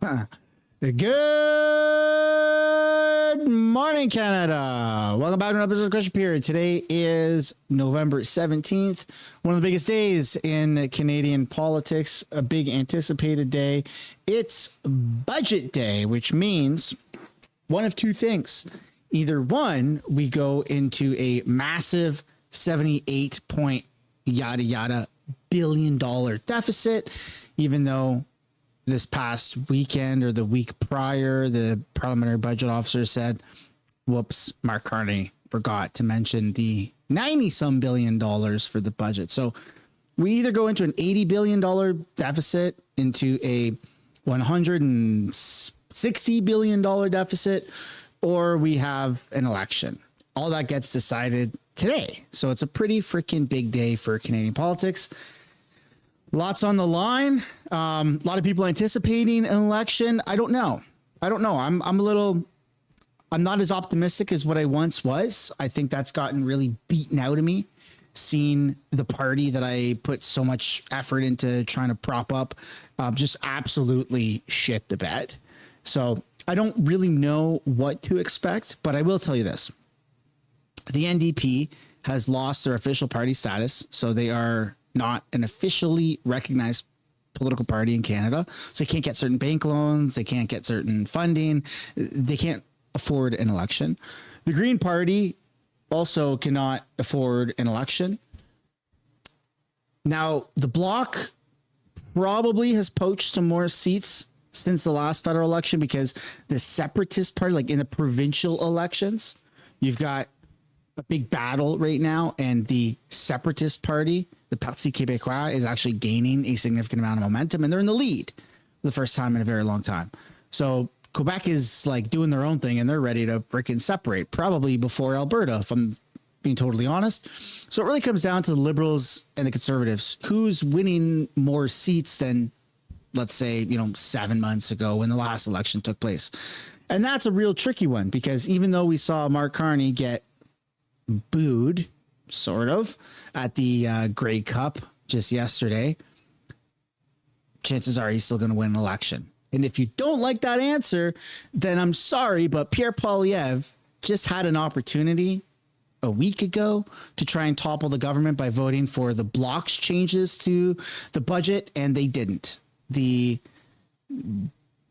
Good morning, Canada. Welcome back to another episode of Question Period. Today is November 17th, one of the biggest days in Canadian politics, a big anticipated day. It's budget day, which means one of two things. Either one, we go into a massive 78 point yada yada billion dollar deficit, even though this past weekend or the week prior, the parliamentary budget officer said, whoops, Mark Carney forgot to mention the 90-some billion dollars for the budget. So we either go into an $80 billion deficit, into a $160 billion deficit, or we have an election. All that gets decided today. So it's a pretty freaking big day for Canadian politics. Lots on the line. A lot of people anticipating an election. I don't know. I'm not as optimistic as what I once was. I think that's gotten really beaten out of me, seeing the party that I put so much effort into trying to prop up just absolutely shit the bed. So I don't really know what to expect, but I will tell you this. The NDP has lost their official party status, so they are not an officially recognized political party in Canada. So they can't get certain bank loans. They can't get certain funding. They can't afford an election. The Green Party also cannot afford an election. Now, the Bloc probably has poached some more seats since the last federal election, because the Separatist Party, like in the provincial elections, you've got a big battle right now, and the Separatist Party, the Parti Québécois, is actually gaining a significant amount of momentum, and they're in the lead for the first time in a very long time. So Quebec is like doing their own thing, and they're ready to freaking separate, probably before Alberta, if I'm being totally honest. So it really comes down to the Liberals and the Conservatives. Who's winning more seats than, let's say, 7 months ago when the last election took place? And that's a real tricky one, because even though we saw Mark Carney get booed, sort of, at the Grey Cup just yesterday, chances are he's still going to win an election. And if you don't like that answer, then I'm sorry, but Pierre Poilievre just had an opportunity a week ago to try and topple the government by voting for the Bloc's changes to the budget, and they didn't. The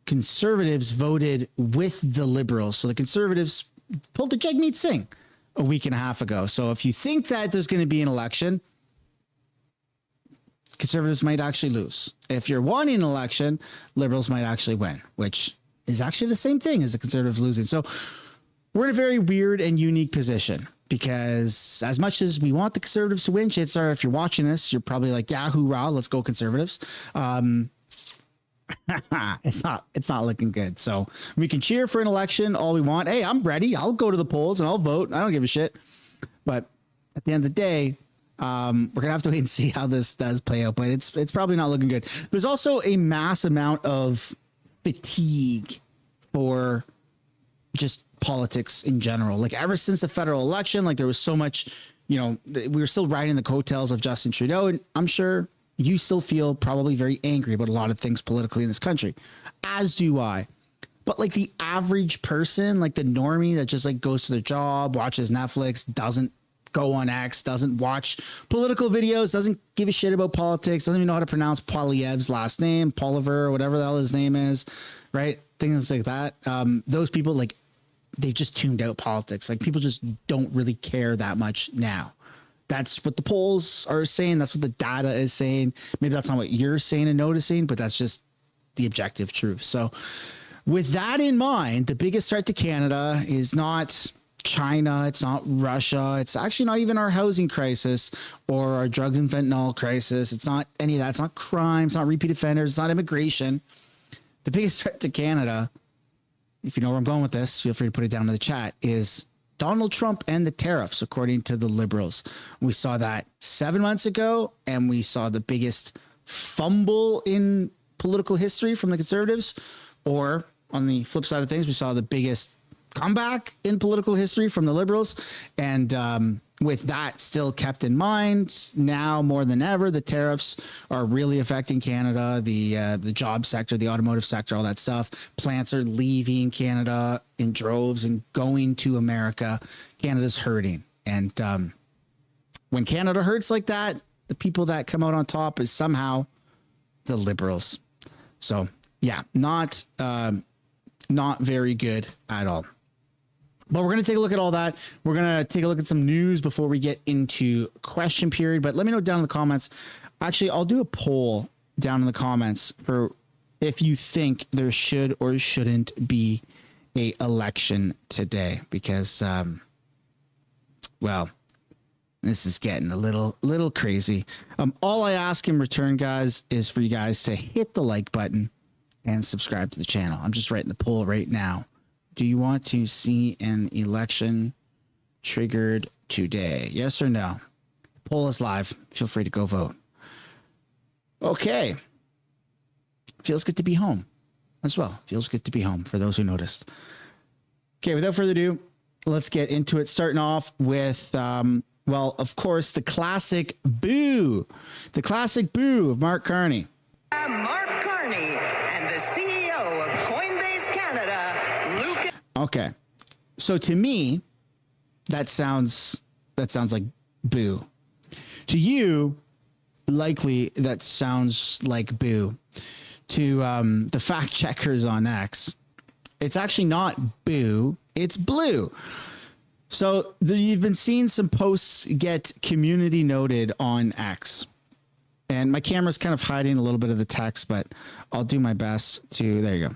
Conservatives voted with the Liberals. So the Conservatives pulled the Jagmeet Singh a week and a half ago. So if you think that there's going to be an election, Conservatives might actually lose. If you're wanting an election, Liberals might actually win, which is actually the same thing as the Conservatives losing. So we're in a very weird and unique position, because as much as we want the Conservatives to win, chances are if you're watching this, you're probably like, yeah, hoorah, let's go Conservatives. It's not looking good. So we can cheer for an election all we want. Hey, I'm ready. I'll go to the polls and I'll vote. I don't give a shit. But at the end of the day, we're gonna have to wait and see how this does play out. But it's probably not looking good. There's also a mass amount of fatigue for just politics in general. Like ever since the federal election, like there was so much, we were still riding the coattails of Justin Trudeau, and I'm sure you still feel probably very angry about a lot of things politically in this country, as do I. But like the average person, like the normie that just like goes to the job, watches Netflix, doesn't go on X, doesn't watch political videos, doesn't give a shit about politics, doesn't even know how to pronounce Poilievre's last name, Poliver, or whatever the hell his name is, right? Things like that. Those people, like, they've just tuned out politics. Like people just don't really care that much now. That's what the polls are saying. That's what the data is saying. Maybe that's not what you're saying and noticing, but that's just the objective truth. So with that in mind, the biggest threat to Canada is not China. It's not Russia. It's actually not even our housing crisis or our drugs and fentanyl crisis. It's not any of that. It's not crime. It's not repeat offenders. It's not immigration. The biggest threat to Canada, if you know where I'm going with this, feel free to put it down in the chat, is Donald Trump and the tariffs, according to the Liberals. We saw that 7 months ago, and we saw the biggest fumble in political history from the Conservatives. Or on the flip side of things, we saw the biggest comeback in political history from the Liberals. And with that still kept in mind, now more than ever, the tariffs are really affecting Canada, the job sector, the automotive sector, all that stuff. Plants are leaving Canada in droves and going to America. Canada's hurting. And when Canada hurts like that, the people that come out on top is somehow the Liberals. So, yeah, not very good at all. But we're going to take a look at all that. We're going to take a look at some news before we get into question period. But let me know down in the comments. Actually, I'll do a poll down in the comments for if you think there should or shouldn't be a election today. Because, well, this is getting a little crazy. All I ask in return, guys, is for you guys to hit the like button and subscribe to the channel. I'm just writing the poll right now. Do you want to see an election triggered today? Yes or no? The poll is live. Feel free to go vote. Okay. Feels good to be home as well. Feels good to be home for those who noticed. Okay, without further ado, let's get into it. Starting off with, well, of course, the classic boo. The classic boo of Mark Carney. Mark Carney and the CEO of Coinbase Canada, Luke. Okay. So to me, that sounds like boo. To you, likely that sounds like boo. To the fact checkers on X, it's actually not boo, it's blue. So you've been seeing some posts get community noted on X. And my camera's kind of hiding a little bit of the text, but I'll do my best to, there you go.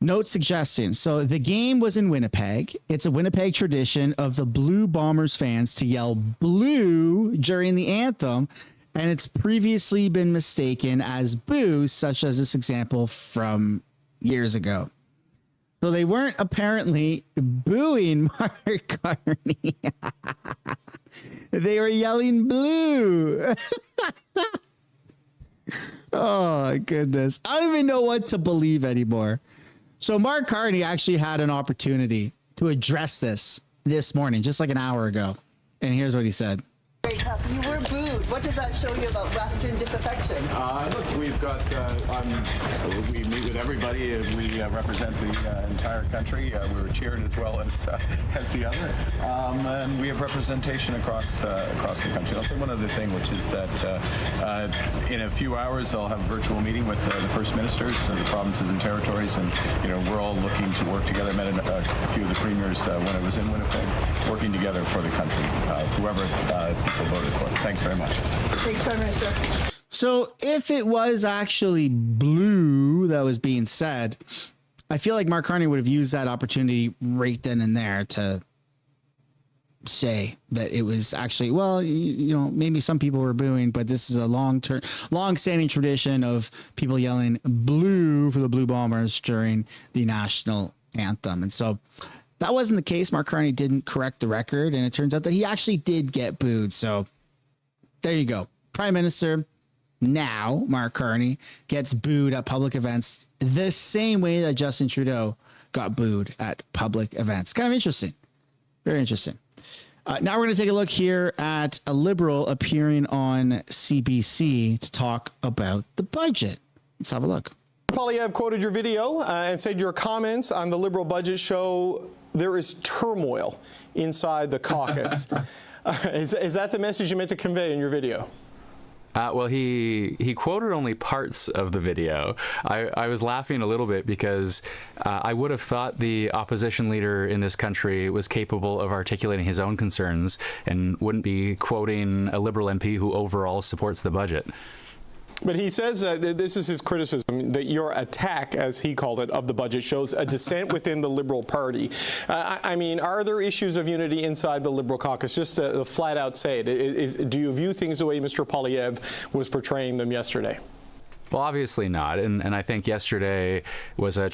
Note suggesting. So the game was in Winnipeg. It's a Winnipeg tradition of the Blue Bombers fans to yell blue during the anthem. And it's previously been mistaken as boo, such as this example from years ago. So they weren't apparently booing Mark Carney. They were yelling blue. Oh, goodness. I don't even know what to believe anymore. So Mark Carney actually had an opportunity to address this morning, just like an hour ago. And here's what he said. Very tough. You were booed. What does that show you about Western disaffection? Look, we've got, we meet with everybody. We represent the entire country. We were cheered as well as the other. And we have representation across the country. I'll say one other thing, which is that in a few hours, I'll have a virtual meeting with the First Ministers of the provinces and territories. And, we're all looking to work together. I met a few of the premiers when I was in Winnipeg, working together for the country, whoever people voted for. Thanks very much. Thanks, Prime Minister. So if it was actually blue that was being said, I feel like Mark Carney would have used that opportunity right then and there to say that it was actually, well, maybe some people were booing, but this is a long-standing tradition of people yelling blue for the Blue Bombers during the national anthem. And so that wasn't the case. Mark Carney didn't correct the record, and it turns out that he actually did get booed. So there you go. Prime Minister, now Mark Carney, gets booed at public events the same way that Justin Trudeau got booed at public events. Kind of interesting. Very interesting. Now we're going to take a look here at a Liberal appearing on CBC to talk about the budget. Let's have a look. Poilievre quoted your video and said your comments on the Liberal budget show there is turmoil inside the caucus. Is that the message you meant to convey in your video? Well, he quoted only parts of the video. I was laughing a little bit because I would have thought the opposition leader in this country was capable of articulating his own concerns and wouldn't be quoting a Liberal MP who overall supports the budget. But he says this is his criticism, that your attack, as he called it, of the budget shows a dissent within the Liberal Party. I mean, are there issues of unity inside the Liberal caucus? Just to flat out say it. Do you view things the way Mr. Poilievre was portraying them yesterday? Well, obviously not. And I think yesterday was a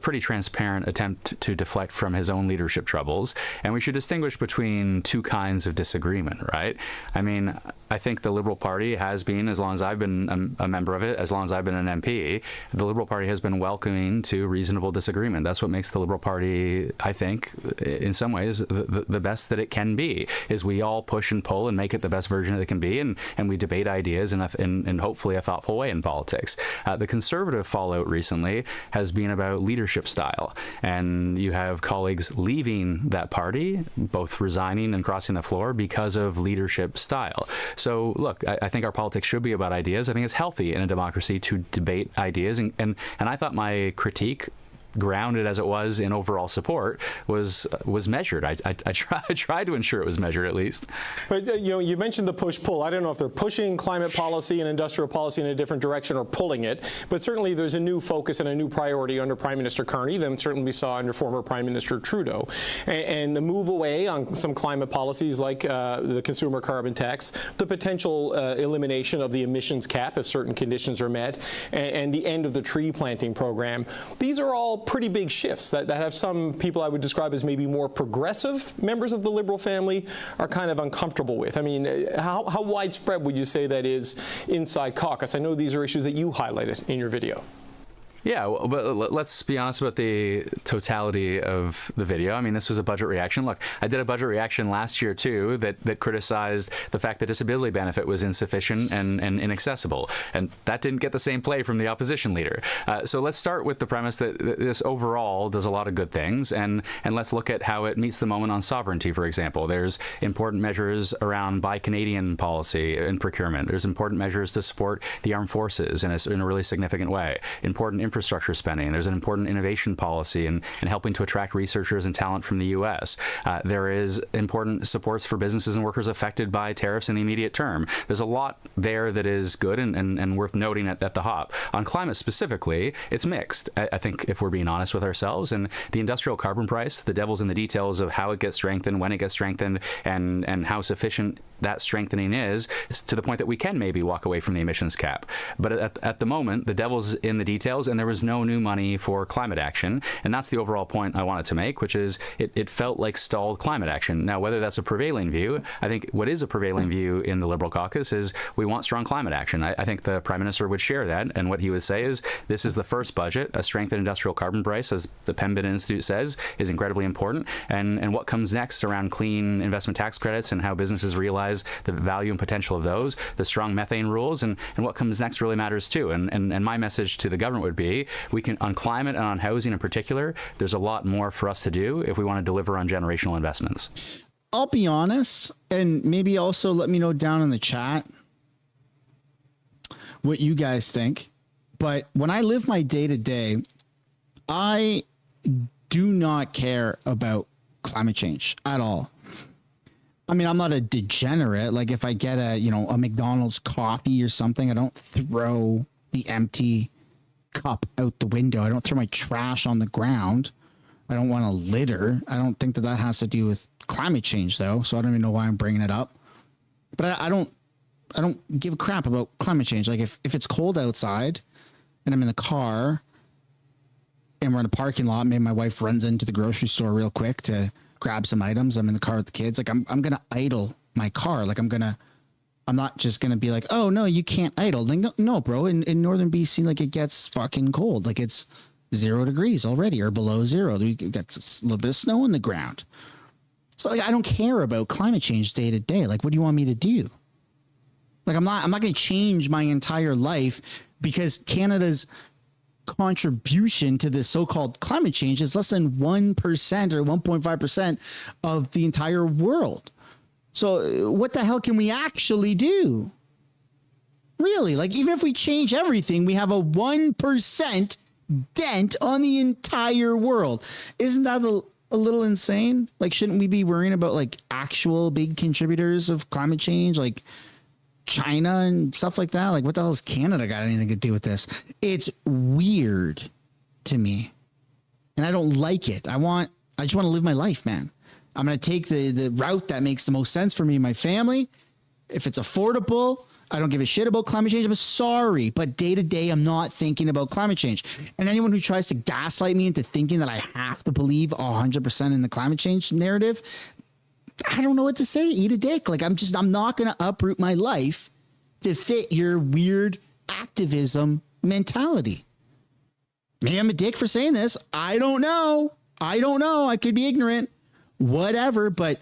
pretty transparent attempt to deflect from his own leadership troubles. And we should distinguish between two kinds of disagreement, right? I mean, I think the Liberal Party has been, as long as I've been a member of it, as long as I've been an MP, the Liberal Party has been welcoming to reasonable disagreement. That's what makes the Liberal Party, I think, in some ways, the best that it can be, is we all push and pull and make it the best version that it can be, and we debate ideas in hopefully a thoughtful way in politics. The Conservative fallout recently has been about leadership style, and you have colleagues leaving that party, both resigning and crossing the floor because of leadership style. So look, I think our politics should be about ideas. I think it's healthy in a democracy to debate ideas, and I thought my critique, grounded as it was in overall support, was measured. I tried to ensure it was measured, at least. But you mentioned the push-pull. I don't know if they're pushing climate policy and industrial policy in a different direction or pulling it, but certainly there's a new focus and a new priority under Prime Minister Carney than certainly we saw under former Prime Minister Trudeau. And the move away on some climate policies like the consumer carbon tax, the potential elimination of the emissions cap if certain conditions are met, and the end of the tree planting program. These are all pretty big shifts that have some people I would describe as maybe more progressive members of the Liberal family are kind of uncomfortable with. I mean, how widespread would you say that is inside caucus? I know these are issues that you highlighted in your video. Yeah, well, but let's be honest about the totality of the video. I mean, this was a budget reaction. Look, I did a budget reaction last year, too, that criticized the fact that disability benefit was insufficient and inaccessible. And that didn't get the same play from the opposition leader. So let's start with the premise that this overall does a lot of good things. And let's look at how it meets the moment on sovereignty, for example. There's important measures around Buy Canadian policy and procurement. There's important measures to support the armed forces in a really significant way. Important infrastructure spending. There's an important innovation policy and helping to attract researchers and talent from the U.S. There is important supports for businesses and workers affected by tariffs in the immediate term. There's a lot there that is good and worth noting at the hop. On climate specifically, it's mixed, I think, if we're being honest with ourselves. And the industrial carbon price, the devil's in the details of how it gets strengthened, when it gets strengthened, and how sufficient that strengthening is to the point that we can maybe walk away from the emissions cap. But at the moment, the devil's in the details, and there was no new money for climate action. And that's the overall point I wanted to make, which is it felt like stalled climate action. Now, whether that's a prevailing view, I think what is a prevailing view in the Liberal caucus is we want strong climate action. I think the Prime Minister would share that. And what he would say is this is the first budget. A strengthened industrial carbon price, as the Pembina Institute says, is incredibly important. And what comes next around clean investment tax credits and how businesses realize the value and potential of those, the strong methane rules, and what comes next really matters too. And my message to the government would be, we can, on climate and on housing in particular, there's a lot more for us to do if we want to deliver on generational investments. I'll be honest, and maybe also let me know down in the chat what you guys think. But when I live my day to day, I do not care about climate change at all. I mean, I'm not a degenerate. Like if I get a McDonald's coffee or something, I don't throw the empty cup out the window. I don't throw my trash on the ground. I don't want to litter. I don't think that has to do with climate change though. So I don't even know why I'm bringing it up, but I don't give a crap about climate change. Like if it's cold outside and I'm in the car and we're in a parking lot, maybe my wife runs into the grocery store real quick to grab some items. I'm in the car with the kids. Like I'm going to idle my car. Like I'm not just going to be like, oh no, you can't idle. Like, no, bro. In Northern BC, like it gets fucking cold. Like it's 0 degrees already or below zero. We got a little bit of snow on the ground. So like, I don't care about climate change day to day. Like, what do you want me to do? Like, I'm not going to change my entire life because Canada's contribution to this so-called climate change is less than 1% or 1.5% of the entire world. So what the hell can we actually do? Really? Like, even if we change everything, we have a 1% dent on the entire world. Isn't that a little insane? Like, shouldn't we be worrying about like actual big contributors of climate change, like China and stuff like that? Like, what the hell has Canada got anything to do with this? It's weird to me, and I don't like it. I just want to live my life, man. I'm going to take the route that makes the most sense for me and my family. If it's affordable, I don't give a shit about climate change. I'm sorry, but day to day, I'm not thinking about climate change. And anyone who tries to gaslight me into thinking that I have to believe 100% in the climate change narrative, I don't know what to say. Eat a dick. Like, I'm not going to uproot my life to fit your weird activism mentality. Maybe I'm a dick for saying this. I don't know. I could be ignorant, whatever, but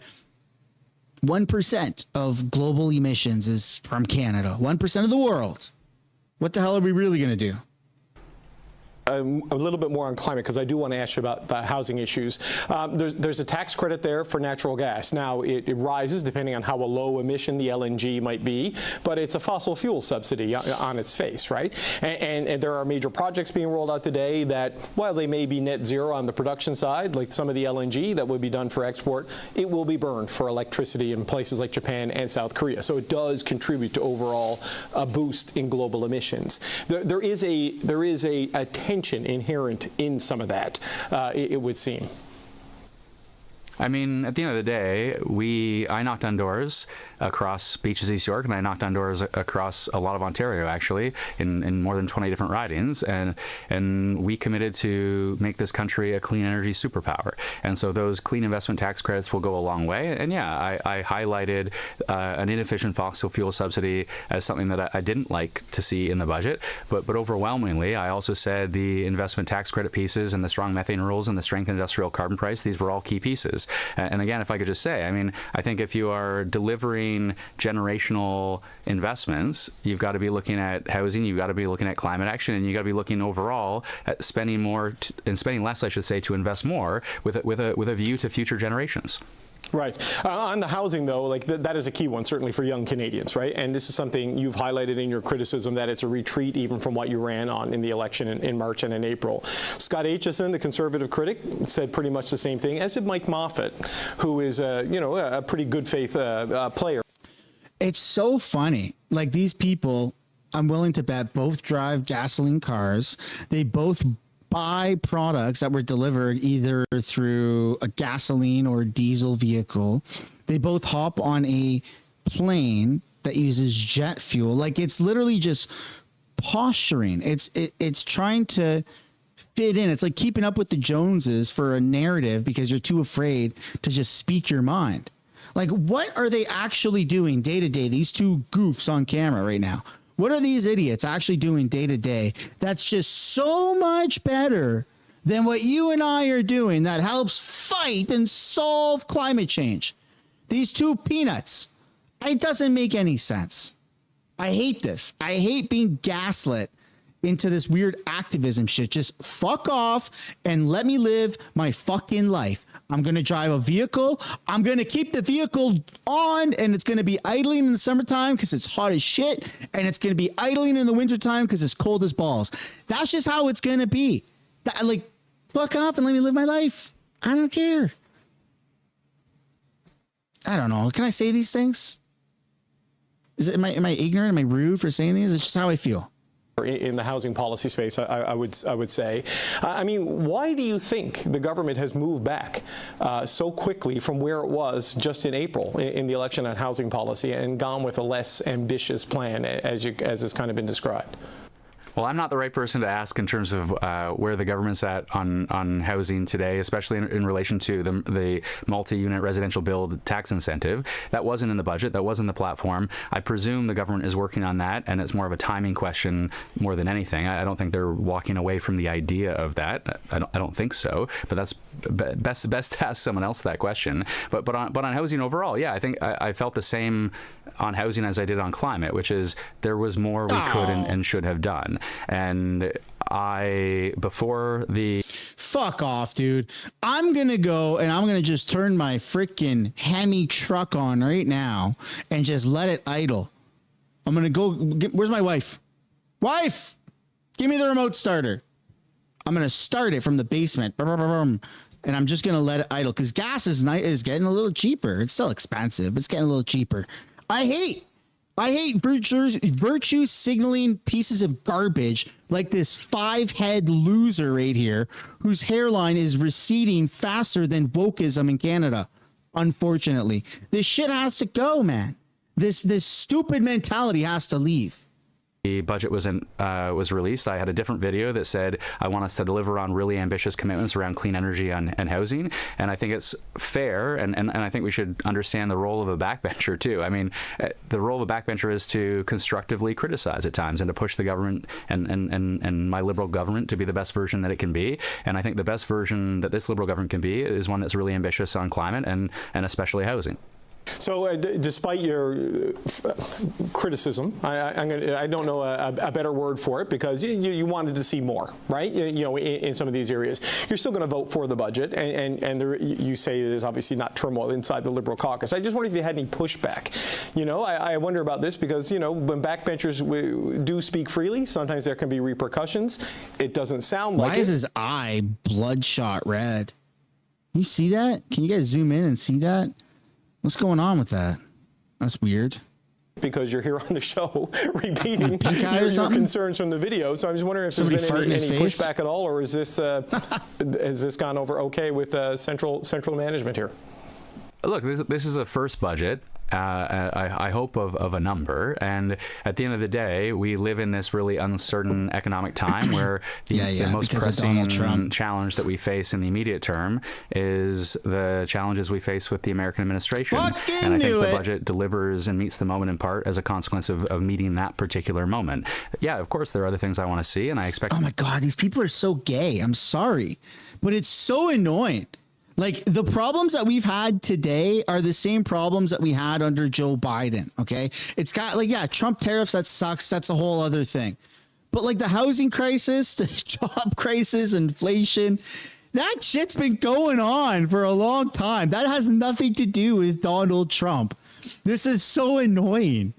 1% of global emissions is from Canada, 1% of the world. What the hell are we really going to do? A little bit more on climate, because I do want to ask you about the housing issues. There's a tax credit there for natural gas. Now, it rises depending on how a low emission the LNG might be, but it's a fossil fuel subsidy on its face, right? And there are major projects being rolled out today that, while they may be net zero on the production side, like some of the LNG that would be done for export, it will be burned for electricity in places like Japan and South Korea. So it does contribute to overall a boost in global emissions. There is a tension inherent in some of that, it would seem. I mean, at the end of the day, I knocked on doors across Beaches East York, and I knocked on doors across a lot of Ontario, actually, in more than 20 different ridings, and we committed to make this country a clean energy superpower. And so those clean investment tax credits will go a long way. And yeah, I highlighted an inefficient fossil fuel subsidy as something that I didn't like to see in the budget, but overwhelmingly, I also said the investment tax credit pieces and the strong methane rules and the strength industrial carbon price, these were all key pieces. And again, if I could just say, I mean, I think if you are delivering generational investments, you've got to be looking at housing, you've got to be looking at climate action, and you've got to be looking overall at spending more and spending less, I should say, to invest more with a view to future generations. Right. On the housing, though, like that is a key one, certainly for young Canadians, right? And this is something you've highlighted in your criticism, that it's a retreat even from what you ran on in the election in March and in April. Scott Aitchison, the Conservative critic, said pretty much the same thing, as did Mike Moffat, who is a pretty good faith player. It's so funny. Like, these people, I'm willing to bet, both drive gasoline cars. They both buy products that were delivered either through a gasoline or diesel vehicle. They both hop on a plane that uses jet fuel. Like, it's literally just posturing. It's trying to fit in. It's like keeping up with the Joneses for a narrative because you're too afraid to just speak your mind. Like, what are they actually doing day to day? These two goofs on camera right now. What are these idiots actually doing day to day that's just so much better than what you and I are doing that helps fight and solve climate change? These two peanuts. It doesn't make any sense. I hate this. I hate being gaslit into this weird activism shit. Just fuck off and let me live my fucking life. I'm going to drive a vehicle. I'm going to keep the vehicle on, and it's going to be idling in the summertime because it's hot as shit. And it's going to be idling in the wintertime because it's cold as balls. That's just how it's going to be. Like, fuck off and let me live my life. I don't care. I don't know. Can I say these things? Am I ignorant? Am I rude for saying these? It's just how I feel. In the housing policy space, I would say. I mean, why do you think the government has moved back so quickly from where it was just in April in the election on housing policy and gone with a less ambitious plan, as has kind of been described? Well, I'm not the right person to ask in terms of where the government's at on housing today, especially in relation to the multi-unit residential build tax incentive. That wasn't in the budget. That wasn't the platform. I presume the government is working on that, and it's more of a timing question more than anything. I don't think they're walking away from the idea of that. I don't think so. But that's best to ask someone else that question. But on housing overall, yeah, I think I felt the same on housing as I did on climate, which is there was more we could and should have done. And before the... Fuck off, dude. I'm going to go and I'm going to just turn my freaking Hemi truck on right now and just let it idle. I'm going to go... Where's my wife? Wife! Give me the remote starter. I'm going to start it from the basement. And I'm just going to let it idle because gas is getting a little cheaper. It's still expensive, but it's getting a little cheaper. I hate virtue signaling pieces of garbage like this 5-head loser right here whose hairline is receding faster than wokeism in Canada. Unfortunately, this shit has to go, man. This stupid mentality has to leave. The budget was released, I had a different video that said I want us to deliver on really ambitious commitments around clean energy and housing. And I think it's fair, and I think we should understand the role of a backbencher too. I mean, the role of a backbencher is to constructively criticize at times and to push the government and my Liberal government to be the best version that it can be. And I think the best version that this Liberal government can be is one that's really ambitious on climate and especially housing. So, despite your criticism, I don't know a better word for it, because you wanted to see more, right? In some of these areas, you're still going to vote for the budget, and you say there's obviously not turmoil inside the Liberal caucus. I just wonder if you had any pushback. I wonder about this because when backbenchers do speak freely, sometimes there can be repercussions. It doesn't sound like it. Why is his eye bloodshot red? You see that? Can you guys zoom in and see that? What's going on with that? That's weird. Because you're here on the show repeating your concerns from the video. So I'm just wondering if Somebody there's been any face? pushback at all, or is this has this gone over okay with central management here? Look, this is a first budget. I hope of a number, and at the end of the day, we live in this really uncertain economic time where the most pressing challenge that we face in the immediate term is the challenges we face with the American administration. And I think the budget delivers and meets the moment in part as a consequence of meeting that particular moment. Yeah, of course, there are other things I want to see, and I expect. Oh my God, these people are so gay. I'm sorry, but it's so annoying. Like, the problems that we've had today are the same problems that we had under Joe Biden. Okay. It's got Trump tariffs. That sucks. That's a whole other thing. But like the housing crisis, the job crisis, inflation, that shit's been going on for a long time. That has nothing to do with Donald Trump. This is so annoying.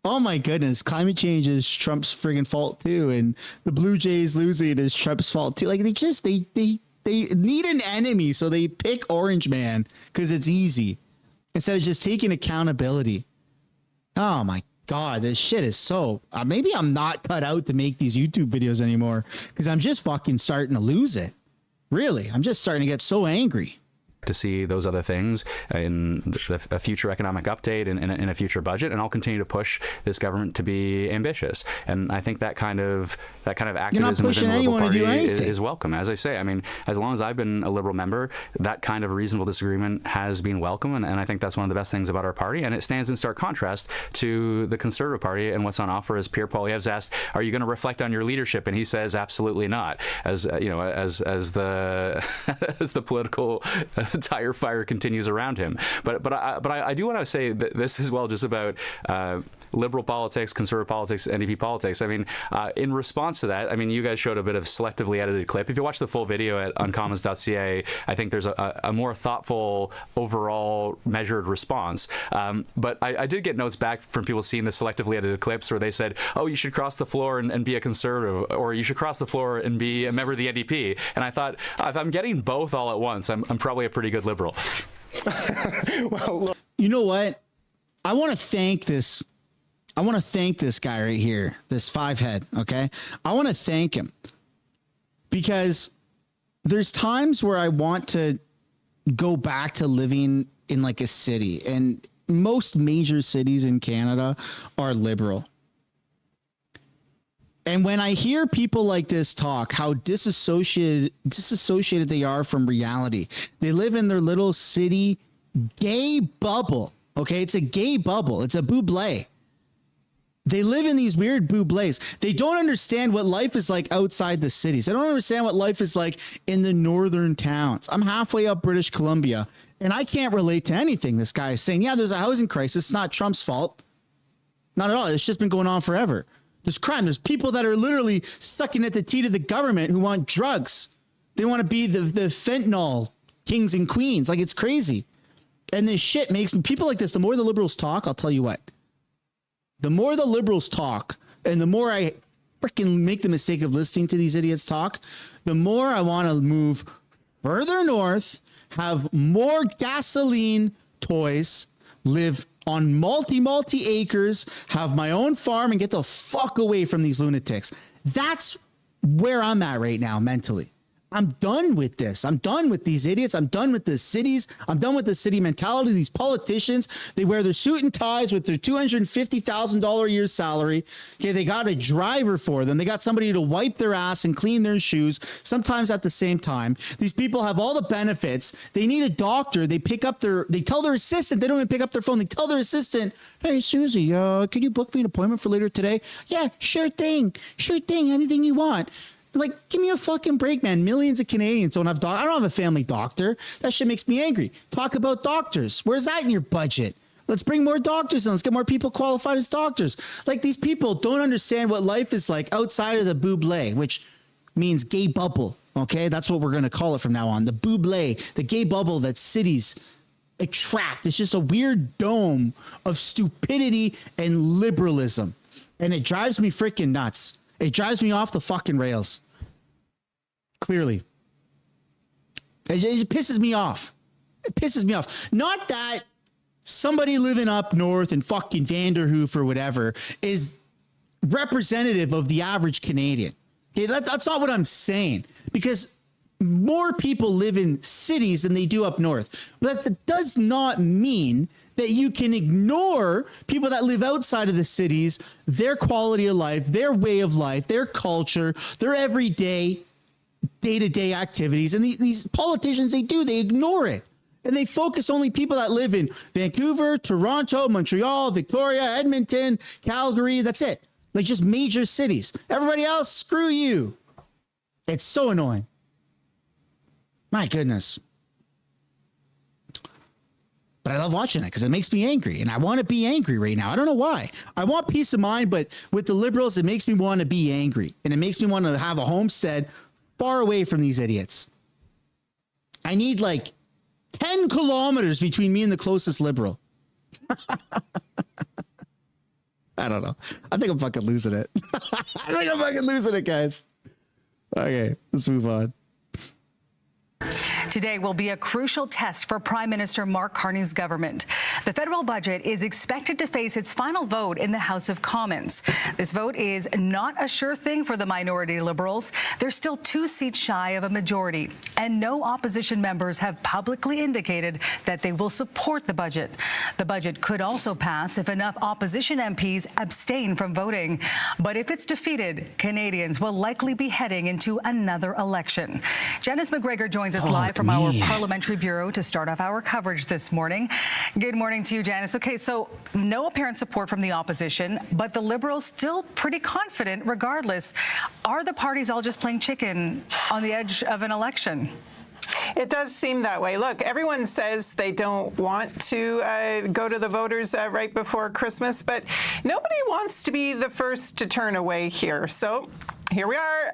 Oh my goodness. Climate change is Trump's friggin' fault too. And the Blue Jays losing is Trump's fault too. Like they need an enemy, so they pick Orange Man because it's easy instead of just taking accountability. Oh my God, this shit is so. Maybe I'm not cut out to make these YouTube videos anymore because I'm just fucking starting to lose it. Really, I'm just starting to get so angry. To see those other things in a future economic update and in a future budget, and I'll continue to push this government to be ambitious. And I think that kind of activism within the Liberal Party is welcome. As I say, I mean, as long as I've been a Liberal member, that kind of reasonable disagreement has been welcome, and I think that's one of the best things about our party. And it stands in stark contrast to the Conservative Party and what's on offer. As Pierre Poilievre's asked, "Are you going to reflect on your leadership?" And he says, "Absolutely not." As the as the political tire fire continues around him. But I do want to say that this is just about Liberal politics, Conservative politics, NDP politics. I mean, in response to that, I mean, you guys showed a bit of selectively edited clip. If you watch the full video at uncommons.ca, I think there's a more thoughtful, overall, measured response. But I did get notes back from people seeing the selectively edited clips where they said, "Oh, you should cross the floor and be a Conservative," or "You should cross the floor and be a member of the NDP." And I thought, if I'm getting both all at once, I'm probably a pretty good Liberal. Well, look. You know what? I want to thank this guy right here, this five head. Okay. I want to thank him because there's times where I want to go back to living in like a city, and most major cities in Canada are Liberal. And when I hear people like this talk, how disassociated they are from reality, they live in their little city gay bubble. Okay, it's a gay bubble. It's a buble. They live in these weird bubles. They don't understand what life is like outside the cities. They don't understand what life is like in the northern towns. I'm halfway up British Columbia, and I can't relate to anything this guy is saying. Yeah, there's a housing crisis. It's not Trump's fault. Not at all. It's just been going on forever. There's crime. There's people that are literally sucking at the teat of the government who want drugs. They want to be the fentanyl kings and queens. Like, it's crazy. And this shit makes people like this, the more the Liberals talk, I'll tell you what, the more the Liberals talk and the more I freaking make the mistake of listening to these idiots talk, the more I want to move further north, have more gasoline toys, live on multi acres, have my own farm, and get the fuck away from these lunatics. That's where I'm at right now mentally. I'm done with this. I'm done with these idiots. I'm done with the cities. I'm done with the city mentality. These politicians, they wear their suit and ties with their $250,000 a year salary. Okay, they got a driver for them. They got somebody to wipe their ass and clean their shoes, sometimes at the same time. These people have all the benefits. They need a doctor. They tell their assistant, they don't even pick up their phone. They tell their assistant, hey, Susie, can you book me an appointment for later today? Yeah, sure thing. Sure thing. Anything you want. Like, give me a fucking break, man. Millions of Canadians don't have I don't have a family doctor. That shit makes me angry. Talk about doctors. Where's that in your budget? Let's bring more doctors in. Let's get more people qualified as doctors. Like, these people don't understand what life is like outside of the buble, which means gay bubble. Okay, that's what we're going to call it from now on. The buble, the gay bubble that cities attract. It's just a weird dome of stupidity and liberalism. And it drives me freaking nuts. It drives me off the fucking rails. Clearly. It pisses me off. It pisses me off. Not that somebody living up north in fucking Vanderhoof or whatever is representative of the average Canadian. Okay, that's not what I'm saying. Because more people live in cities than they do up north. But that does not mean that you can ignore people that live outside of the cities, their quality of life, their way of life, their culture, their everyday, day-to-day activities. And these politicians, they ignore it. And they focus only people that live in Vancouver, Toronto, Montreal, Victoria, Edmonton, Calgary. That's it. Like, just major cities. Everybody else, screw you. It's so annoying. My goodness. But I love watching it because it makes me angry, and I want to be angry right now. I don't know why. I want peace of mind, but with the Liberals, it makes me want to be angry, and it makes me want to have a homestead far away from these idiots. I need like 10 kilometers between me and the closest Liberal. I don't know. I think I'm fucking losing it. Guys. Okay, let's move on. Today will be a crucial test for Prime Minister Mark Carney's government. The federal budget is expected to face its final vote in the House of Commons. This vote is not a sure thing for the minority Liberals. They're still 2 seats shy of a majority, and no opposition members have publicly indicated that they will support the budget. The budget could also pass if enough opposition MPs abstain from voting. But if it's defeated, Canadians will likely be heading into another election. Janice McGregor joins us live from our parliamentary bureau to start off our coverage this morning. Good morning to you, Janice. Okay, so no apparent support from the opposition, but the Liberals still pretty confident regardless. Are the parties all just playing chicken on the edge of an election? It does seem that way. Look, everyone says they don't want to go to the voters right before Christmas, but nobody wants to be the first to turn away here. So here we are.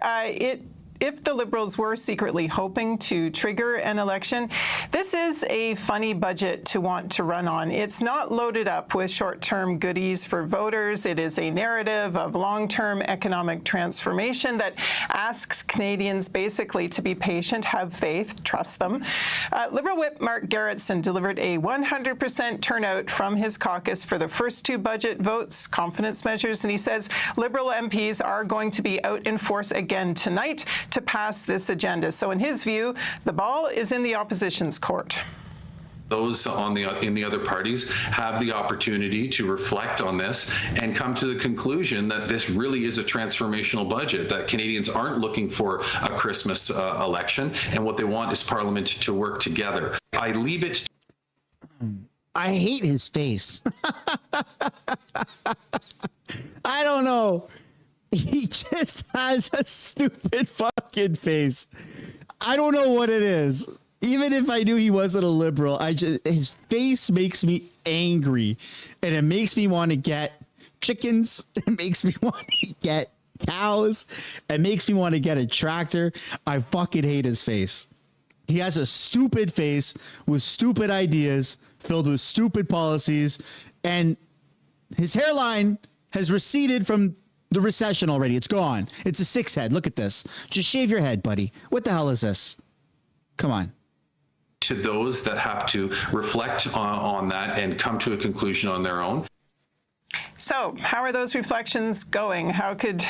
If the Liberals were secretly hoping to trigger an election, this is a funny budget to want to run on. It's not loaded up with short-term goodies for voters. It is a narrative of long-term economic transformation that asks Canadians basically to be patient, have faith, trust them. Liberal Whip Mark Garrettson delivered a 100% turnout from his caucus for the first 2 budget votes, confidence measures, and he says Liberal MPs are going to be out in force again tonight to pass this agenda. So in his view, the ball is in the opposition's court. Those in the other parties have the opportunity to reflect on this and come to the conclusion that this really is a transformational budget, that Canadians aren't looking for a Christmas election, and what they want is Parliament to work together. I leave it. I hate his face. I don't know. He just has a stupid fucking face. I don't know what it is. Even if I knew he wasn't a Liberal, his face makes me angry, and it makes me want to get chickens. It makes me want to get cows. It makes me want to get a tractor. I fucking hate his face. He has a stupid face with stupid ideas filled with stupid policies, and his hairline has receded from the recession already. It's gone. It's a 6 head. Look at this. Just shave your head, buddy. What the hell is this? Come on. To those that have to reflect on that and come to a conclusion on their own. So how are those reflections going? How could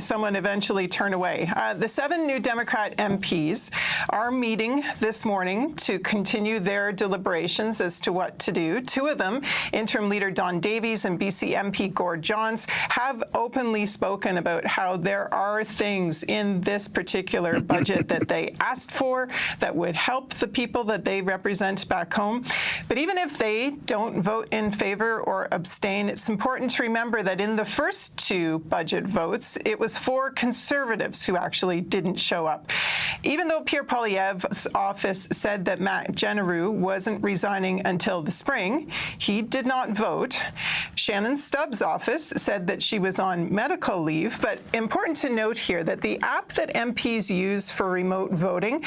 someone eventually turn away? The 7 new Democrat MPs are meeting this morning to continue their deliberations as to what to do. 2 of them, Interim Leader Don Davies and BC MP Gord Johns, have openly spoken about how there are things in this particular budget that they asked for that would help the people that they represent back home. But even if they don't vote in favor or abstain, it's important to remember that in the first 2 budget votes, it was 4 Conservatives who actually didn't show up. Even though Pierre Poilievre's office said that Matt Genereux wasn't resigning until the spring, he did not vote. Shannon Stubbs' office said that she was on medical leave, but important to note here that the app that MPs use for remote voting,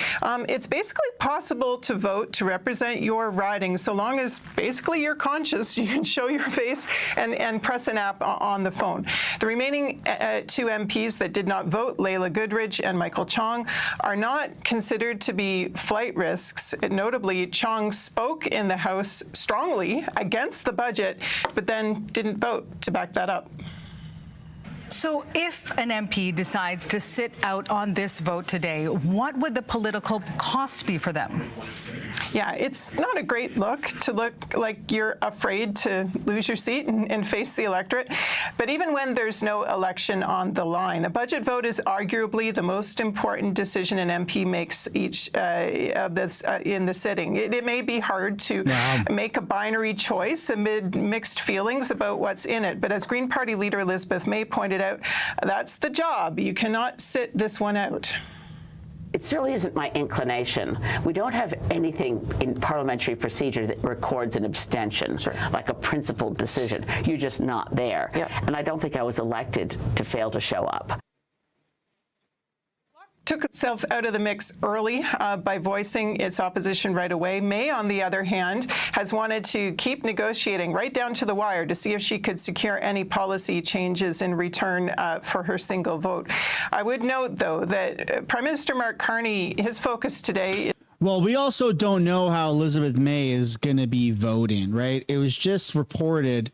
it's basically possible to vote to represent your riding so long as basically you're conscious, you can show your face and press an app on the phone. The remaining 2 MPs that did not vote, Leila Goodridge and Michael Chong, are not considered to be flight risks. Notably, Chong spoke in the House strongly against the budget, but then didn't vote to back that up. So if an MP decides to sit out on this vote today, what would the political cost be for them? Yeah, it's not a great look to look like you're afraid to lose your seat and face the electorate. But even when there's no election on the line, a budget vote is arguably the most important decision an MP makes each of this in the sitting. It may be hard to make a binary choice amid mixed feelings about what's in it. But as Green Party leader Elizabeth May pointed out, that's the job. You cannot sit this one out. It certainly isn't my inclination. We don't have anything in parliamentary procedure that records an abstention, like a principled decision. You're just not there. And I don't think I was elected to fail to show up. Took itself out of the mix early by voicing its opposition right away. May, on the other hand, has wanted to keep negotiating right down to the wire to see if she could secure any policy changes in return for her single vote. I would note, though, that Prime Minister Mark Carney, his focus today. Well, we also don't know how Elizabeth May is going to be voting, right? It was just reported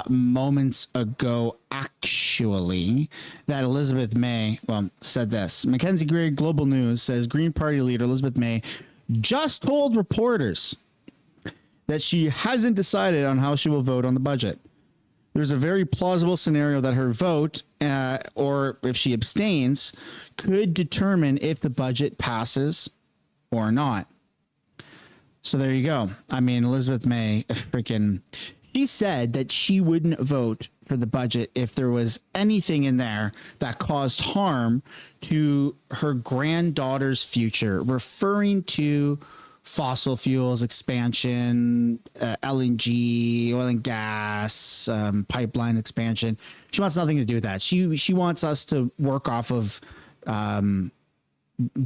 moments ago, actually, that Elizabeth May, said this. Mackenzie Greer, Global News, says Green Party leader Elizabeth May just told reporters that she hasn't decided on how she will vote on the budget. There's a very plausible scenario that her vote, or if she abstains, could determine if the budget passes or not. So there you go. I mean, Elizabeth May, she said that she wouldn't vote for the budget if there was anything in there that caused harm to her granddaughter's future, referring to fossil fuels expansion, LNG, oil and gas, pipeline expansion. She wants nothing to do with that. She wants us to work off of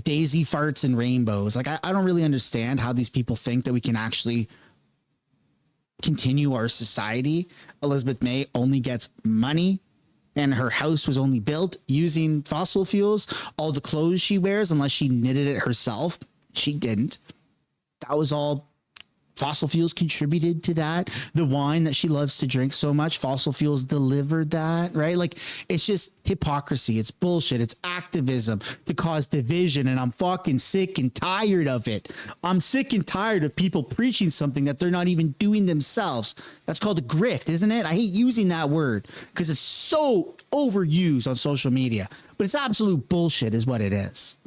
daisy farts and rainbows. Like, I don't really understand how these people think that we can actually continue our society. Elizabeth May only gets money, and her house was only built using fossil fuels. All the clothes she wears, unless she knitted it herself, she didn't. That was all fossil fuels contributed to that. The wine that she loves to drink so much, fossil fuels delivered that, right? Like, it's just hypocrisy. It's bullshit. It's activism to cause division. And I'm fucking sick and tired of it. I'm sick and tired of people preaching something that they're not even doing themselves. That's called a grift, isn't it? I hate using that word because it's so overused on social media, but it's absolute bullshit is what it is.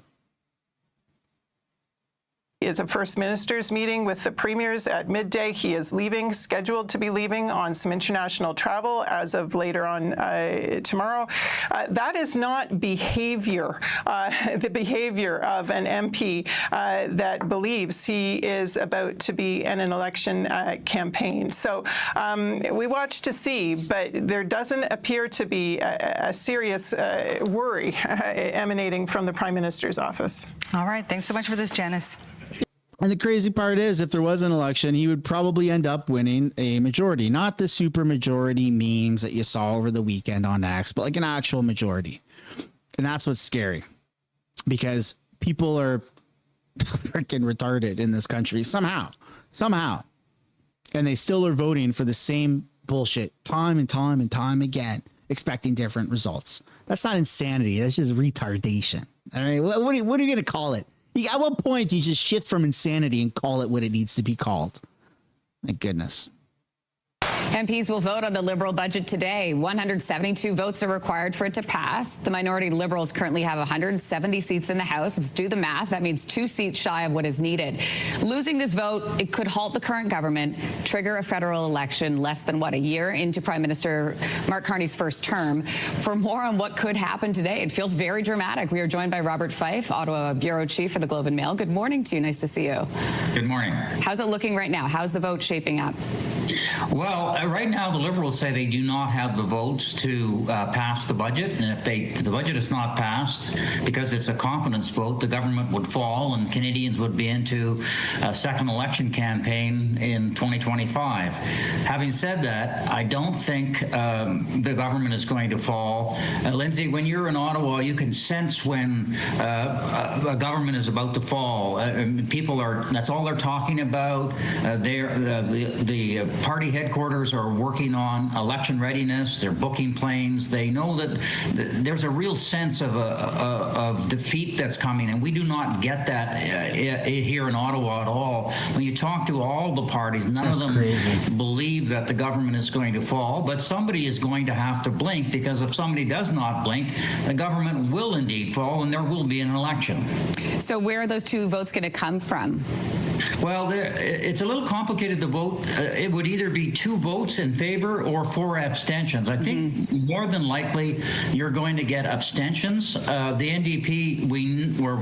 Is a First Minister's meeting with the premiers at midday. He is leaving, scheduled to be leaving on some international travel as of later on tomorrow. That is not behavior, the behavior of an MP that believes he is about to be in an election campaign. So we watch to see, but there doesn't appear to be a serious worry emanating from the Prime Minister's office. All right. Thanks so much for this, Janice. And the crazy part is, if there was an election, he would probably end up winning a majority, not the super majority memes that you saw over the weekend on X, but like an actual majority. And that's what's scary, because people are freaking retarded in this country somehow, and they still are voting for the same bullshit time and time and time again, expecting different results. That's not insanity. That's just retardation. All right. What are you going to call it? At what point do you just shift from insanity and call it what it needs to be called? My goodness. MPs will vote on the Liberal budget today. 172 votes are required for it to pass. The minority Liberals currently have 170 seats in the House. Let's do the math. That means 2 seats shy of what is needed. Losing this vote, it could halt the current government, trigger a federal election less than, a year into Prime Minister Mark Carney's first term. For more on what could happen today, it feels very dramatic. We are joined by Robert Fife, Ottawa Bureau Chief for the Globe and Mail. Good morning to you. Nice to see you. Good morning. How's it looking right now? How's the vote shaping up? Well, right now the Liberals say they do not have the votes to pass the budget, and if the budget is not passed because it's a confidence vote, the government would fall and Canadians would be into a second election campaign in 2025. Having said that, I don't think the government is going to fall. Lindsay, when you're in Ottawa, you can sense when a government is about to fall. People that's all they're talking about. The party headquarters are working on election readiness. They're booking planes. They know that there's a real sense of defeat that's coming, and we do not get that here in Ottawa at all. When you talk to all the parties, none of them believe that the government is going to fall, but somebody is going to have to blink, because if somebody does not blink, the government will indeed fall, and there will be an election. So where are those 2 votes going to come from? Well, it's a little complicated to vote. It would either be 2 votes in favor or 4 abstentions. I think more than likely you're going to get abstentions. The NDP,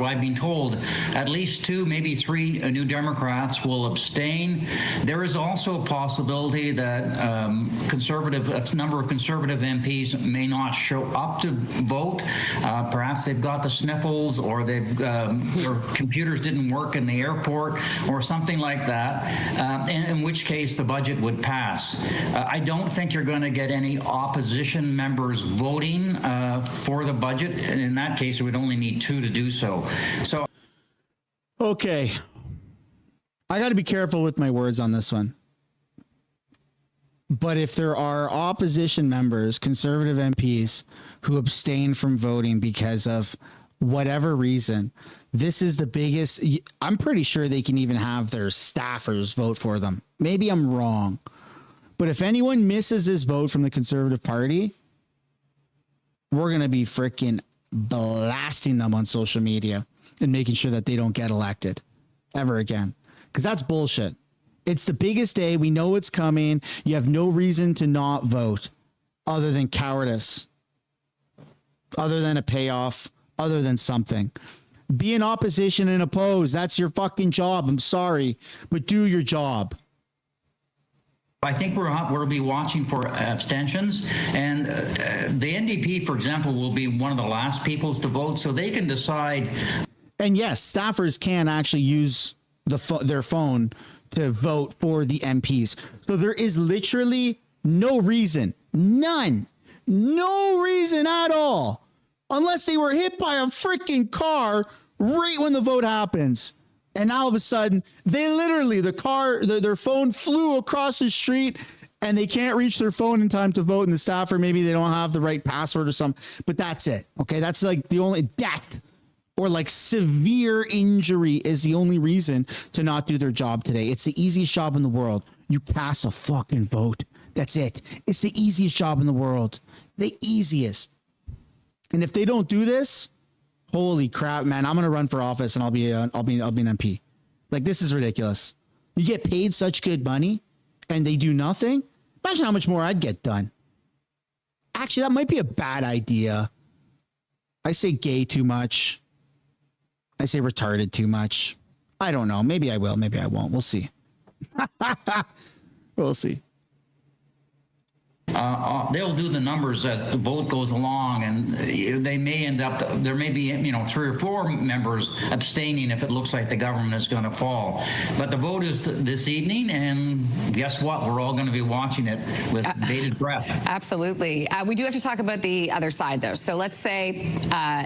I've been told, at least 2, maybe 3 New Democrats will abstain. There is also a possibility that a number of Conservative MPs may not show up to vote. Perhaps they've got the sniffles, or their computers didn't work in the airport, or something like that, in which case the budget would pass. I don't think you're going to get any opposition members voting for the budget. And in that case, it would only need 2 to do so. Okay. I got to be careful with my words on this one. But if there are opposition members, Conservative MPs, who abstain from voting because of whatever reason, this is the biggest. I'm pretty sure they can even have their staffers vote for them. Maybe I'm wrong. But if anyone misses this vote from the Conservative Party, we're going to be freaking blasting them on social media and making sure that they don't get elected ever again. Because that's bullshit. It's the biggest day. We know it's coming. You have no reason to not vote other than cowardice, other than a payoff, other than something. Be in opposition and oppose. That's your fucking job. I'm sorry, but do your job. I think we'll be watching for abstentions, and the NDP, for example, will be one of the last peoples to vote, so they can decide. And yes, staffers can actually use their phone to vote for the MPs. So there is literally no reason, no reason at all, unless they were hit by a freaking car right when the vote happens. And all of a sudden, they literally, their phone flew across the street and they can't reach their phone in time to vote. And the staffer, maybe they don't have the right password or something, but that's it. Okay. That's like the only death or like severe injury is the only reason to not do their job today. It's the easiest job in the world. You cast a fucking vote. That's it. It's the easiest job in the world. The easiest. And if they don't do this, holy crap, man, I'm going to run for office and I'll be an MP. Like, this is ridiculous. You get paid such good money and they do nothing. Imagine how much more I'd get done. Actually, that might be a bad idea. I say gay too much. I say retarded too much. I don't know. Maybe I will. Maybe I won't. We'll see. We'll see. They'll do the numbers as the vote goes along, and they may end up, there may be, 3 or 4 members abstaining if it looks like the government is going to fall. But the vote is this evening, and guess what? We're all going to be watching it with bated breath. Absolutely. We do have to talk about the other side, though. So let's say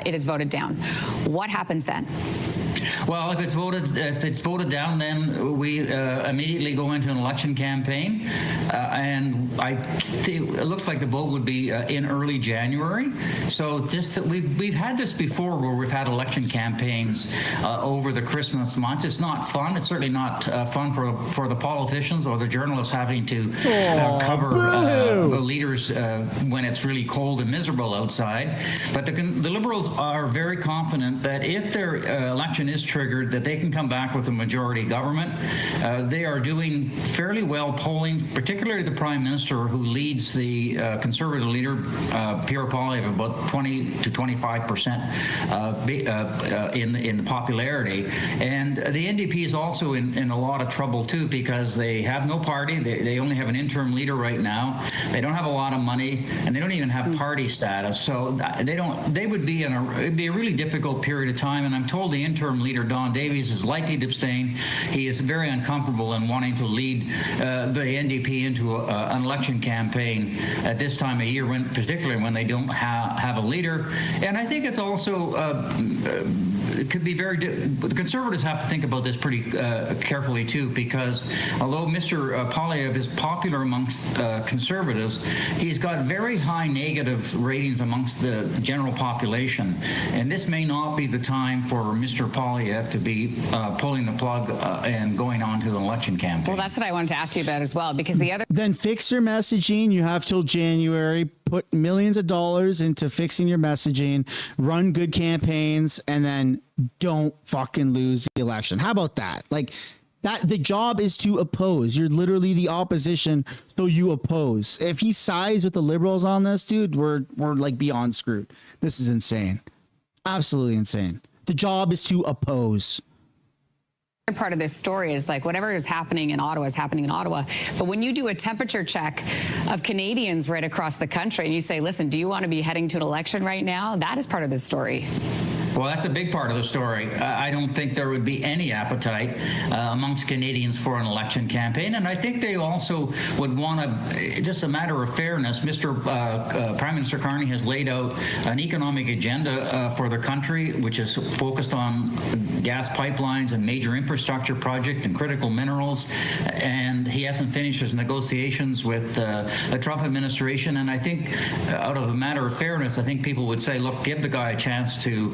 it is voted down. What happens then? Well, if it's voted down, then we immediately go into an election campaign, and it looks like the vote would be in early January. So we've had this before, where we've had election campaigns over the Christmas months. It's not fun. It's certainly not fun for the politicians or the journalists having to cover the leaders when it's really cold and miserable outside. But the Liberals are very confident that if their election is triggered, that they can come back with a majority government. They are doing fairly well polling, particularly the Prime Minister, who leads the Conservative leader, Pierre Poilievre, about 20 to 25% in the popularity. And the NDP is also in a lot of trouble too, because they have no party. They only have an interim leader right now. They don't have a lot of money, and they don't even have party status. So it'd be a really difficult period of time. And I'm told the interim leader, Don Davies, is likely to abstain. He is very uncomfortable in wanting to lead the NDP into an election campaign at this time of year, particularly when they don't have a leader. And I think it's also it could be the Conservatives have to think about this pretty carefully too, because although Mr. Poilievre is popular amongst Conservatives, he's got very high negative ratings amongst the general population, and this may not be the time for Mr. Poilievre to be pulling the plug and going on to an election campaign. Well, that's what I wanted to ask you about as well, because the other... Then fix your messaging. You have till January. Put millions of dollars into fixing your messaging, run good campaigns, and then don't fucking lose the election. How about that? Like that, the job is to oppose. You're literally the opposition, so you oppose. If he sides with the Liberals on this, dude, we're like beyond screwed. This is insane. Absolutely insane. The job is to oppose. Part of this story is like whatever is happening in Ottawa is happening in Ottawa. But when you do a temperature check of Canadians right across the country and you say, listen, do you want to be heading to an election right now? That is part of this story. Well, that's a big part of the story. I don't think there would be any appetite amongst Canadians for an election campaign. And I think they also would want to, just a matter of fairness, Prime Minister Carney has laid out an economic agenda for the country, which is focused on gas pipelines and major infrastructure projects and critical minerals. And he hasn't finished his negotiations with the Trump administration. And I think out of a matter of fairness, I think people would say, look, give the guy a chance to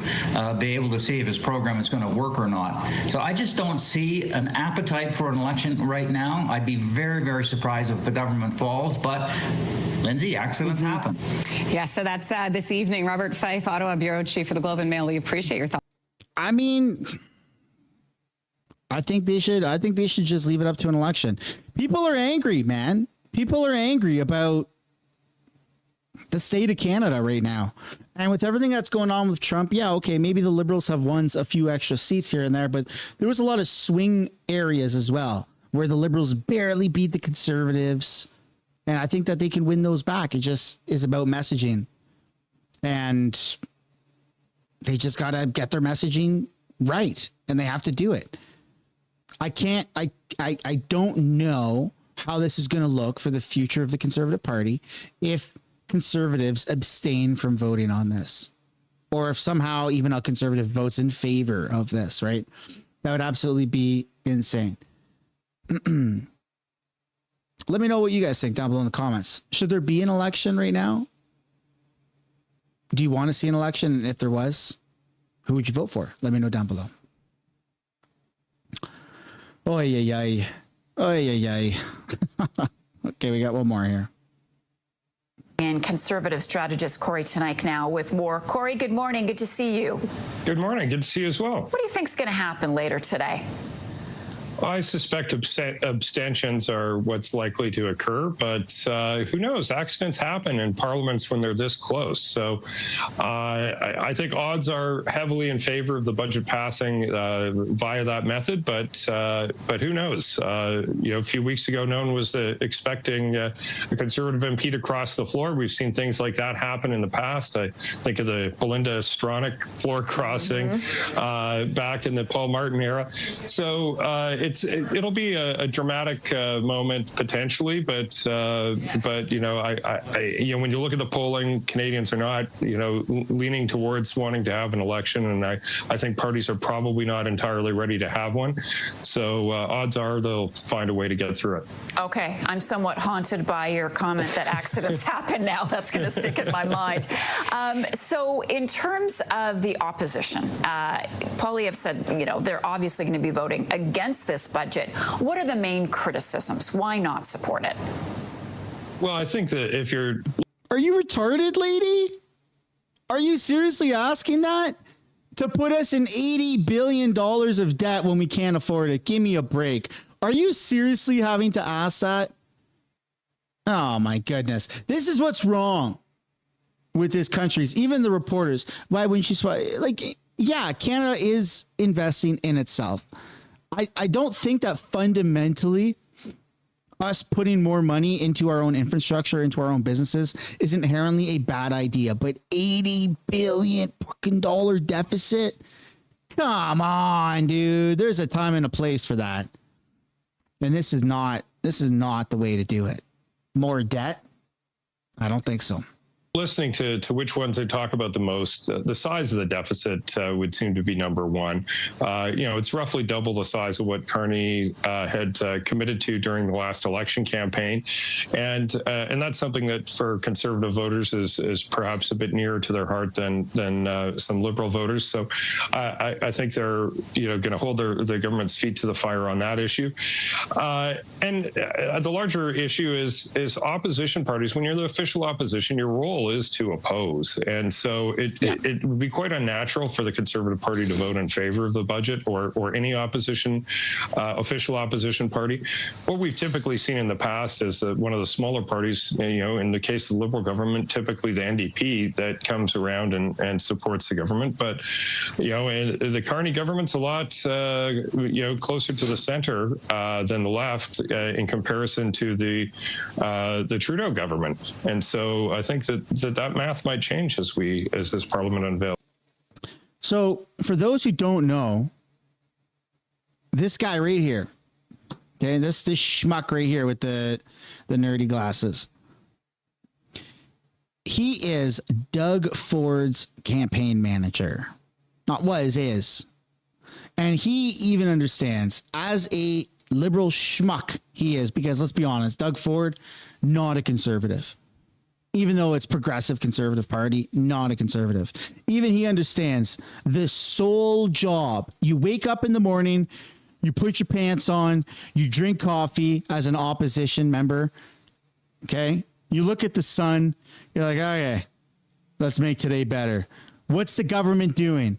be able to see if his program is going to work or not. So I just don't see an appetite for an election right now. I'd be very, very surprised if the government falls, but Lindsay, accidents happen. Yeah, so that's this evening. Robert Fife, Ottawa Bureau Chief for the Globe and Mail. We appreciate your thoughts. I mean, I think they should just leave it up to an election. People are angry, man. People are angry about the state of Canada right now. And with everything that's going on with Trump, yeah, okay, maybe the Liberals have won a few extra seats here and there, but there was a lot of swing areas as well where the Liberals barely beat the Conservatives. And I think that they can win those back. It just is about messaging. And they just got to get their messaging right. And they have to do it. I don't know how this is going to look for the future of the Conservative Party if Conservatives abstain from voting on this, or if somehow even a Conservative votes in favor of this, right? That would absolutely be insane. Let me know what you guys think down below in the comments. Should there be an election right now? Do you want to see an election? And if there was, who would you vote for? Let me know down below. Oh, yeah. Oh, yeah. Okay, we got one more here. And Conservative strategist Corey Teneycke now with more. Corey, good morning. Good to see you. Good morning. Good to see you as well. What do you think is going to happen later today? I suspect abstentions are what's likely to occur, but who knows? Accidents happen in parliaments when they're this close. So I think odds are heavily in favor of the budget passing via that method, but who knows? A few weeks ago, no one was expecting a Conservative MP to cross the floor. We've seen things like that happen in the past. I think of the Belinda Stronach floor crossing back in the Paul Martin era. So it'll be a dramatic moment potentially, but you know, when you look at the polling, Canadians are not, you know, leaning towards wanting to have an election, and I think parties are probably not entirely ready to have one. So odds are they'll find a way to get through it. Okay, I'm somewhat haunted by your comment that accidents happen now. That's going to stick in my mind. So in terms of the opposition, Poilievre said, you know, they're obviously going to be voting against this budget. What are the main criticisms? Why not support it? Well, I think that if you're... Are you retarded, lady? Are you seriously asking that? To put us in $80 billion of debt when we can't afford it? Give me a break. Are you seriously having to ask that? Oh, my goodness. This is what's wrong with this country. Even the reporters. Why wouldn't you... Like, yeah, Canada is investing in itself. I don't think that fundamentally us putting more money into our own infrastructure, into our own businesses, is inherently a bad idea. But $80 billion fucking deficit? Come on, dude. There's a time and a place for that. And this is not the way to do it. More debt? I don't think so. Listening to which ones they talk about the most, the size of the deficit would seem to be number one. You know, it's roughly double the size of what Carney had committed to during the last election campaign, and that's something that for conservative voters is perhaps a bit nearer to their heart than some liberal voters. So I think they're going to hold their government's feet to the fire on that issue. And the larger issue is opposition parties. When you're the official opposition, your role is to oppose, and so it would be quite unnatural for the Conservative Party to vote in favor of the budget or any opposition official opposition party. What we've typically seen in the past is that one of the smaller parties, you know, in the case of the Liberal government, typically the NDP, that comes around and supports the government. But you know, and the Carney government's a lot closer to the center than the left in comparison to the Trudeau government, and so I think that math might change as this parliament unveils. So for those who don't know, this guy right here, okay, this schmuck right here with the nerdy glasses, he is Doug Ford's campaign manager. Not was, is. And he even understands, as a liberal schmuck he is, because let's be honest, Doug Ford, not a conservative. Even though it's Progressive Conservative Party, not a conservative. Even he understands the sole job. You wake up in the morning, you put your pants on, you drink coffee as an opposition member. Okay? You look at the sun, you're like, okay, let's make today better. What's the government doing?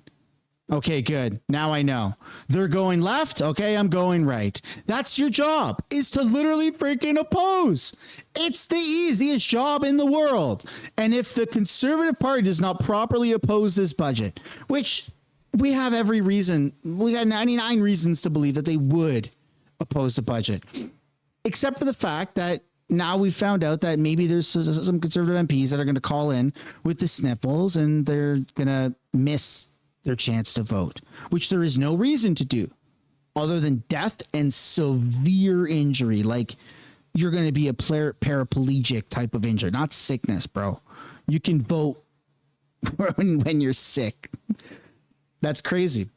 Okay, good. Now I know. They're going left. Okay, I'm going right. That's your job, is to literally freaking oppose. It's the easiest job in the world. And if the Conservative Party does not properly oppose this budget, which we have every reason, we got 99 reasons to believe that they would oppose the budget, except for the fact that now we've found out that maybe there's some Conservative MPs that are going to call in with the sniffles and they're going to miss their chance to vote, which there is no reason to do other than death and severe injury. Like, you're going to be a paraplegic type of injury, not sickness, bro. You can vote when you're sick. That's crazy.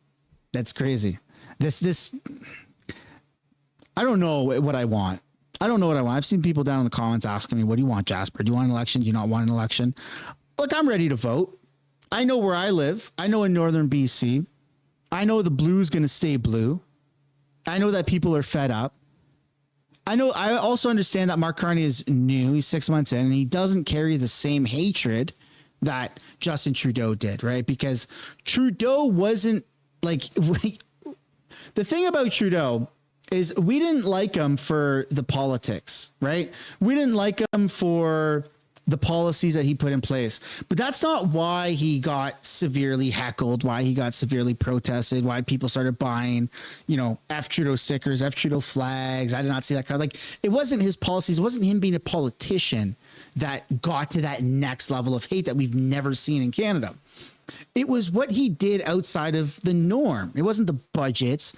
That's crazy. This, I don't know what I want. I don't know what I want. I've seen people down in the comments asking me, what do you want, Jasper? Do you want an election? Do you not want an election? Look, I'm ready to vote. I know where I live. I know in northern BC. I know the blue's going to stay blue. I know that people are fed up. I also understand that Mark Carney is new. He's 6 months in, and he doesn't carry the same hatred that Justin Trudeau did, right? Because Trudeau wasn't like... The thing about Trudeau is we didn't like him for the politics, right? We didn't like him for the policies that he put in place. But that's not why he got severely heckled, why he got severely protested, why people started buying, F Trudeau stickers, F Trudeau flags. I did not see that kind of, it wasn't his policies. It wasn't him being a politician that got to that next level of hate that we've never seen in Canada. It was what he did outside of the norm. It wasn't the budgets.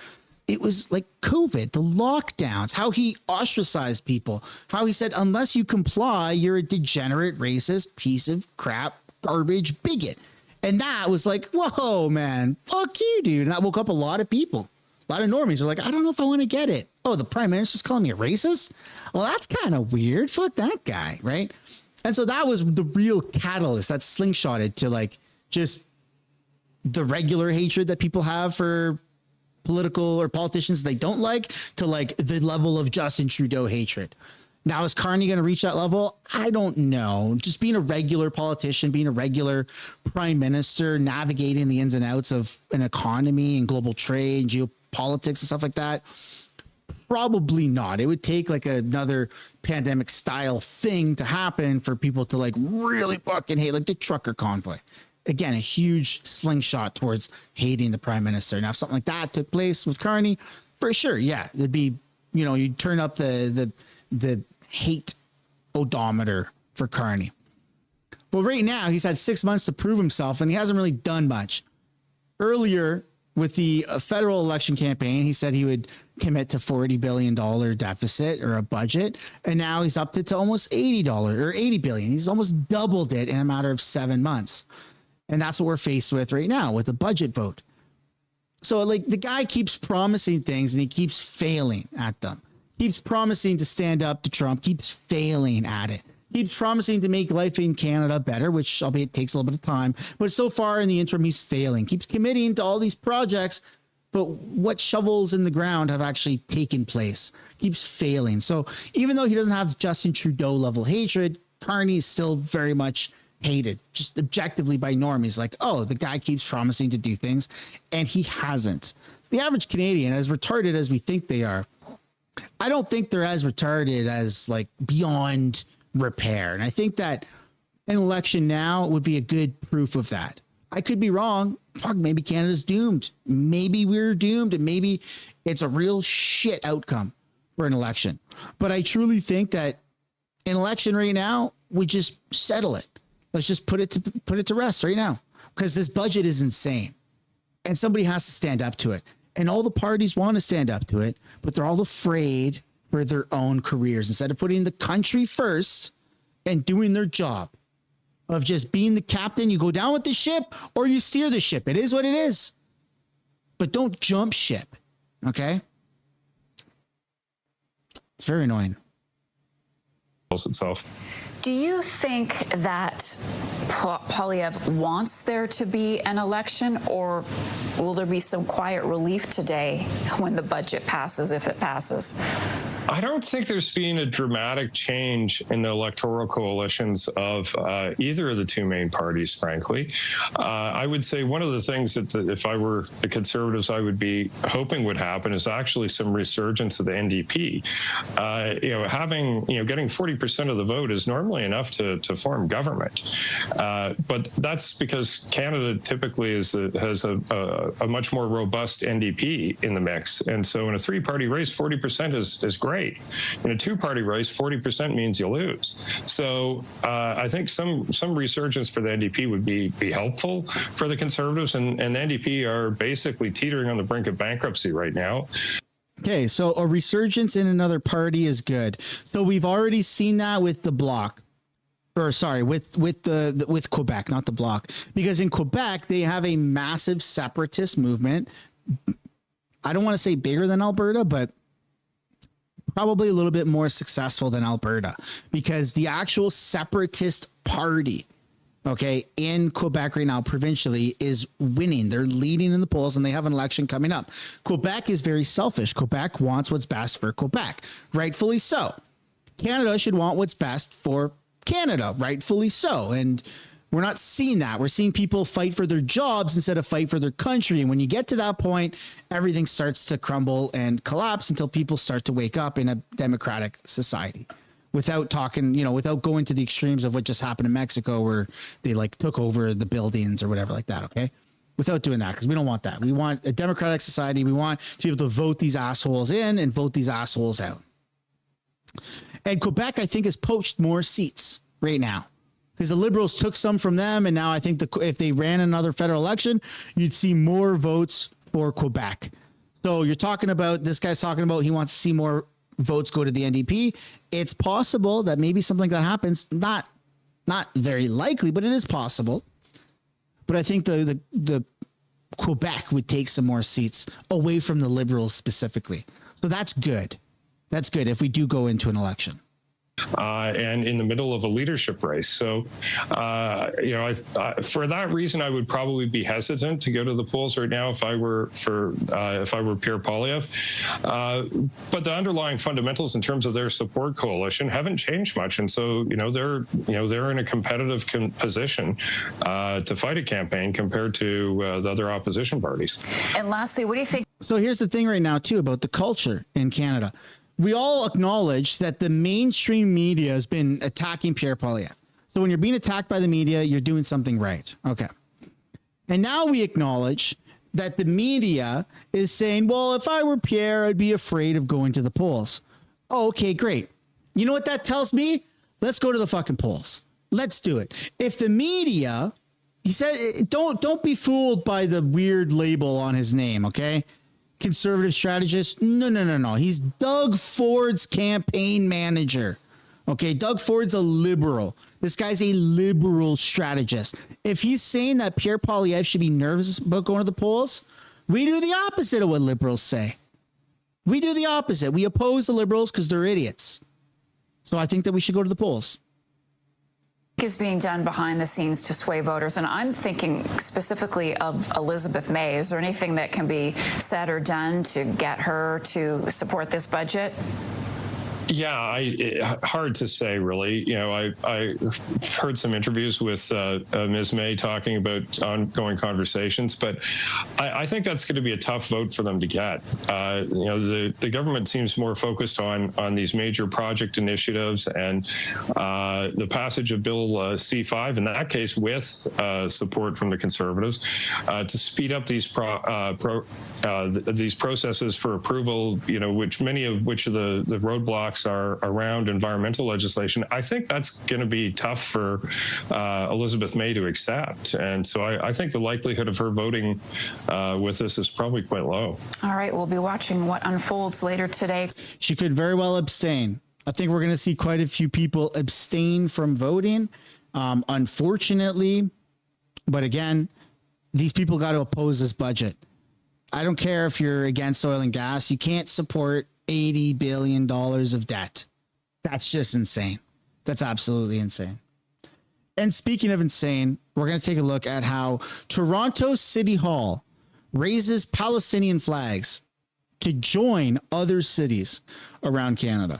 it was like COVID, the lockdowns, how he ostracized people, how he said, unless you comply, you're a degenerate, racist, piece of crap, garbage, bigot. And that was like, whoa, man, fuck you, dude. And that woke up a lot of people. A lot of normies are like, I don't know if I want to get it. Oh, the prime minister's calling me a racist? Well, that's kind of weird. Fuck that guy, right? And so that was the real catalyst that slingshotted to like just the regular hatred that people have for political or politicians they don't like to like the level of Justin Trudeau hatred. Now, is Carney going to reach that level? I don't know. Just being a regular politician, being a regular prime minister, navigating the ins and outs of an economy and global trade, geopolitics and stuff like that, probably not. It would take like another pandemic style thing to happen for people to like really fucking hate, like the trucker convoy. Again, a huge slingshot towards hating the prime minister. Now, if something like that took place with Carney, for sure, yeah, there'd be, you know, you'd turn up the hate odometer for Carney. But right now, he's had 6 months to prove himself, and he hasn't really done much. Earlier, with the federal election campaign, he said he would commit to $40 billion deficit or a budget, and now he's upped it to almost $80 or $80 billion. He's almost doubled it in a matter of 7 months. And that's what we're faced with right now with the budget vote. So like the guy keeps promising things and he keeps failing at them. Keeps promising to stand up to Trump, keeps failing at it. Keeps promising to make life in Canada better, which albeit takes a little bit of time. But so far in the interim, he's failing. Keeps committing to all these projects, but what shovels in the ground have actually taken place? Keeps failing. So even though he doesn't have Justin Trudeau level hatred, Carney is still very much hated, just objectively by normies. Like, oh, the guy keeps promising to do things, and he hasn't. The average Canadian, as retarded as we think they are, I don't think they're as retarded as like beyond repair. And I think that an election now would be a good proof of that. I could be wrong. Fuck, maybe Canada's doomed. Maybe we're doomed, and maybe it's a real shit outcome for an election. But I truly think that an election right now, we just settle it. Let's just put it to rest right now, because this budget is insane and somebody has to stand up to it. And all the parties want to stand up to it, but they're all afraid for their own careers. Instead of putting the country first and doing their job of just being the captain, you go down with the ship or you steer the ship. It is what it is, but don't jump ship. Okay. It's very annoying. Itself. Do you think that Poilievre wants there to be an election, or will there be some quiet relief today when the budget passes, if it passes? I don't think there's been a dramatic change in the electoral coalitions of either of the two main parties, frankly. I would say one of the things that if I were the Conservatives, I would be hoping would happen is actually some resurgence of the NDP. Getting 40% of the vote is normally enough to form government. But that's because Canada typically has a much more robust NDP in the mix. And so in a three-party race, 40% is great. In a two-party race, 40% means you lose. So I think some resurgence for the NDP would be helpful for the Conservatives, and the NDP are basically teetering on the brink of bankruptcy right now. Okay, so a resurgence in another party is good. So we've already seen that with the Bloc. Or sorry, with Quebec, not the Bloc, because in Quebec they have a massive separatist movement. I don't want to say bigger than Alberta, but probably a little bit more successful than Alberta, because the actual separatist party, okay, in Quebec right now, provincially, is winning. They're leading in the polls, and they have an election coming up. Quebec is very selfish. Quebec wants what's best for Quebec, rightfully so. Canada should want what's best for Canada, rightfully so. And we're not seeing that. We're seeing people fight for their jobs instead of fight for their country. And when you get to that point, everything starts to crumble and collapse until people start to wake up in a democratic society. Without talking, without going to the extremes of what just happened in Mexico, where they like took over the buildings or whatever like that. Okay. Without doing that, because we don't want that. We want a democratic society. We want to be able to vote these assholes in and vote these assholes out. And Quebec, I think, has poached more seats right now, because the Liberals took some from them. And now I think if they ran another federal election, you'd see more votes for Quebec. So you're talking about, this guy's talking about he wants to see more votes go to the NDP. It's possible that maybe something like that happens. Not very likely, but it is possible. But I think the Quebec would take some more seats away from the Liberals specifically. So that's good. That's good if we do go into an election. And in the middle of a leadership race. So, for that reason, I would probably be hesitant to go to the polls right now if I were Pierre Poilievre. But the underlying fundamentals in terms of their support coalition haven't changed much, and so they're in a competitive position to fight a campaign compared to the other opposition parties. And lastly, what do you think? So here's the thing right now too about the culture in Canada. We all acknowledge that the mainstream media has been attacking Pierre Poilievre. So when you're being attacked by the media, you're doing something right. Okay. And now we acknowledge that the media is saying, well, if I were Pierre, I'd be afraid of going to the polls. Oh, okay, great. You know what that tells me? Let's go to the fucking polls. Let's do it. If the media, he said, don't be fooled by the weird label on his name, okay? Conservative strategist. No. He's Doug Ford's campaign manager. Okay. Doug Ford's a liberal. This guy's a liberal strategist. If he's saying that Pierre Poilievre should be nervous about going to the polls, we do the opposite of what liberals say. We do the opposite. We oppose the liberals because they're idiots. So I think that we should go to the polls. Is being done behind the scenes to sway voters, and I'm thinking specifically of Elizabeth May. Is there anything that can be said or done to get her to support this budget? Yeah, hard to say, really. I heard some interviews with Ms. May talking about ongoing conversations, but I think that's going to be a tough vote for them to get. The government seems more focused on these major project initiatives and the passage of Bill C-5, in that case with support from the Conservatives, to speed up these processes for approval, many of which of the roadblocks are around environmental legislation. I think that's going to be tough for Elizabeth May to accept. And so I think the likelihood of her voting with this is probably quite low. All right, we'll be watching what unfolds later today. She could very well abstain. I think we're going to see quite a few people abstain from voting, unfortunately. But again, these people got to oppose this budget. I don't care if you're against oil and gas. You can't support $80 billion of debt. That's just insane. That's absolutely insane. And speaking of insane, we're going to take a look at how Toronto City Hall raises Palestinian flags to join other cities around Canada.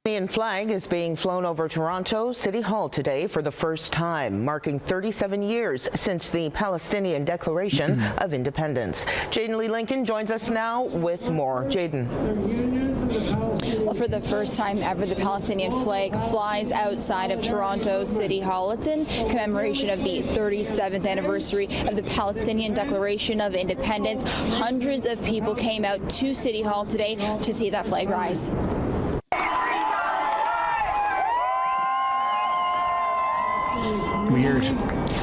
The Palestinian flag is being flown over Toronto City Hall today for the first time, marking 37 years since the Palestinian Declaration of Independence. Jaden Lee Lincoln joins us now with more. Jaden. Well, for the first time ever, the Palestinian flag flies outside of Toronto City Hall. It's in commemoration of the 37th anniversary of the Palestinian Declaration of Independence. Hundreds of people came out to City Hall today to see that flag rise. Weird.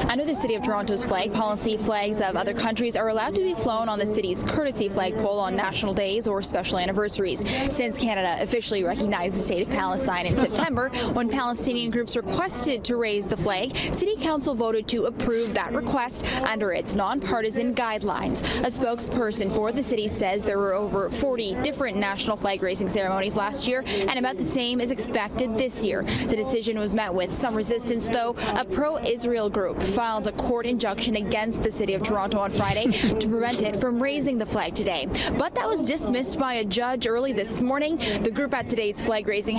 Under the City of Toronto's flag policy, flags of other countries are allowed to be flown on the city's courtesy flagpole on national days or special anniversaries. Since Canada officially recognized the state of Palestine in September, when Palestinian groups requested to raise the flag, City Council voted to approve that request under its nonpartisan guidelines. A spokesperson for the city says there were over 40 different national flag raising ceremonies last year, and about the same is expected this year. The decision was met with some resistance, though. A pro-Israel group filed a court injunction against the City of Toronto on Friday to prevent it from raising the flag today. But that was dismissed by a judge early this morning. The group at today's flag-raising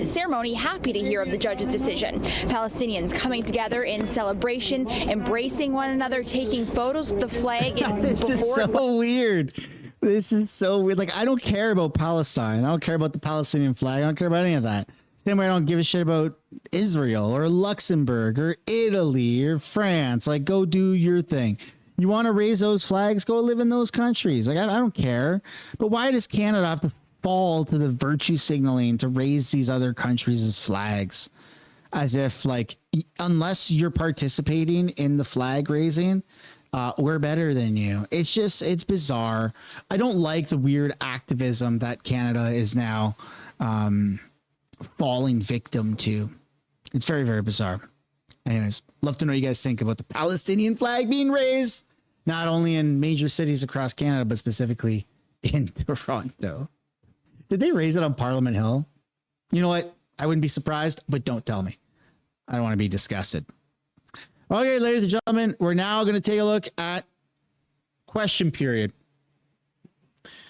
ceremony happy to hear of the judge's decision. Palestinians coming together in celebration, embracing one another, taking photos with the flag. This is so weird. This is so weird. Like, I don't care about Palestine. I don't care about the Palestinian flag. I don't care about any of that. Same way I don't give a shit about Israel or Luxembourg or Italy or France. Like, go do your thing. You want to raise those flags? Go live in those countries. Like, I don't care. But why does Canada have to fall to the virtue signaling to raise these other countries' flags? As if, like, unless you're participating in the flag raising, we're better than you. It's bizarre. I don't like the weird activism that Canada is now falling victim to. It's very, very bizarre. Anyways, love to know what you guys think about the Palestinian flag being raised, not only in major cities across Canada, but specifically in Toronto. Did they raise it on Parliament Hill? You know what? I wouldn't be surprised, but don't tell me. I don't want to be disgusted. Okay, ladies and gentlemen, we're now going to take a look at question period.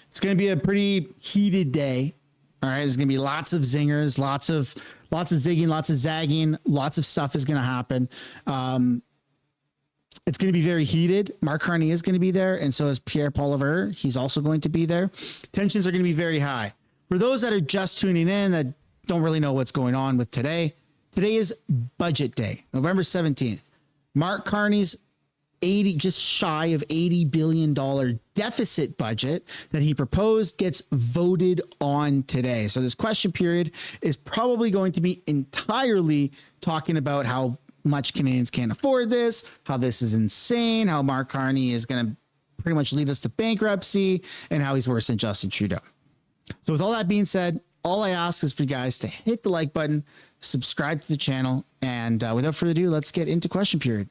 It's going to be a pretty heated day. All right, there's going to be lots of zingers, lots of zigging, lots of zagging, lots of stuff is going to happen. It's going to be very heated. Mark Carney is going to be there, and so is Pierre Poilievre. He's also going to be there. Tensions are going to be very high. For those that are just tuning in that don't really know what's going on with today is budget day, November 17th. Mark Carney's just shy of $80 billion deficit budget that he proposed gets voted on today. So this question period is probably going to be entirely talking about how much Canadians can't afford this, how this is insane, how Mark Carney is going to pretty much lead us to bankruptcy, and how he's worse than Justin Trudeau. So with all that being said, all I ask is for you guys to hit the like button, subscribe to the channel, and without further ado, let's get into question period.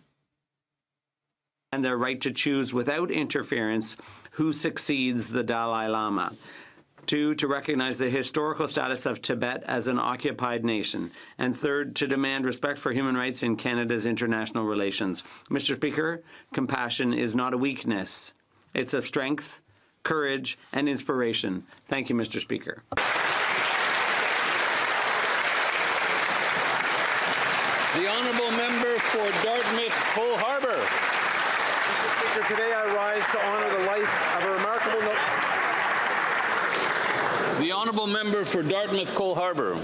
And their right to choose without interference who succeeds the Dalai Lama. 2, to recognize the historical status of Tibet as an occupied nation. And 3rd, to demand respect for human rights in Canada's international relations. Mr. Speaker, compassion is not a weakness. It's a strength, courage, and inspiration. Thank you, Mr. Speaker. The honourable member for Dartmouth, Cole Harbour. Mr. Speaker, today I rise to honour the life of a remarkable... The honourable member for Dartmouth, Cole Harbour.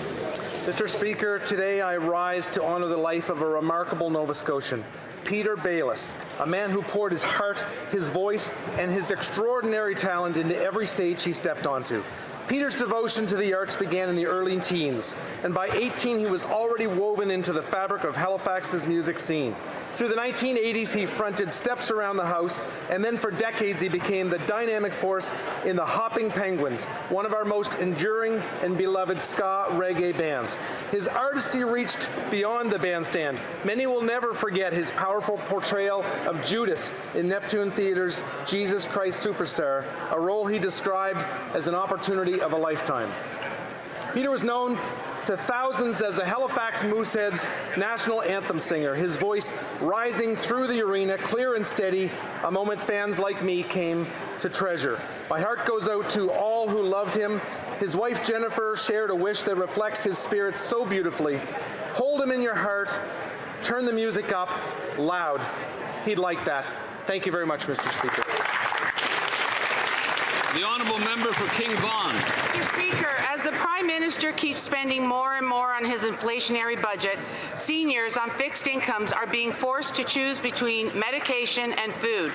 Mr. Speaker, today I rise to honour the life of a remarkable Nova Scotian, Peter Bayliss, a man who poured his heart, his voice, and his extraordinary talent into every stage he stepped onto. Peter's devotion to the arts began in the early teens, and by 18 he was already woven into the fabric of Halifax's music scene. Through the 1980s, he fronted Steps Around the House, and then for decades he became the dynamic force in the Hopping Penguins, one of our most enduring and beloved ska reggae bands. His artistry reached beyond the bandstand. Many will never forget his powerful portrayal of Judas in Neptune Theatre's Jesus Christ Superstar, a role he described as an opportunity of a lifetime. Peter was known to thousands as the Halifax Mooseheads' national anthem singer, his voice rising through the arena, clear and steady, a moment fans like me came to treasure. My heart goes out to all who loved him. His wife Jennifer shared a wish that reflects his spirit so beautifully. Hold him in your heart, turn the music up loud. He'd like that. Thank you very much, Mr. Speaker. The honourable member for King Vaughan. Mr. Speaker, as the Prime Minister keeps spending more and more on his inflationary budget, seniors on fixed incomes are being forced to choose between medication and food.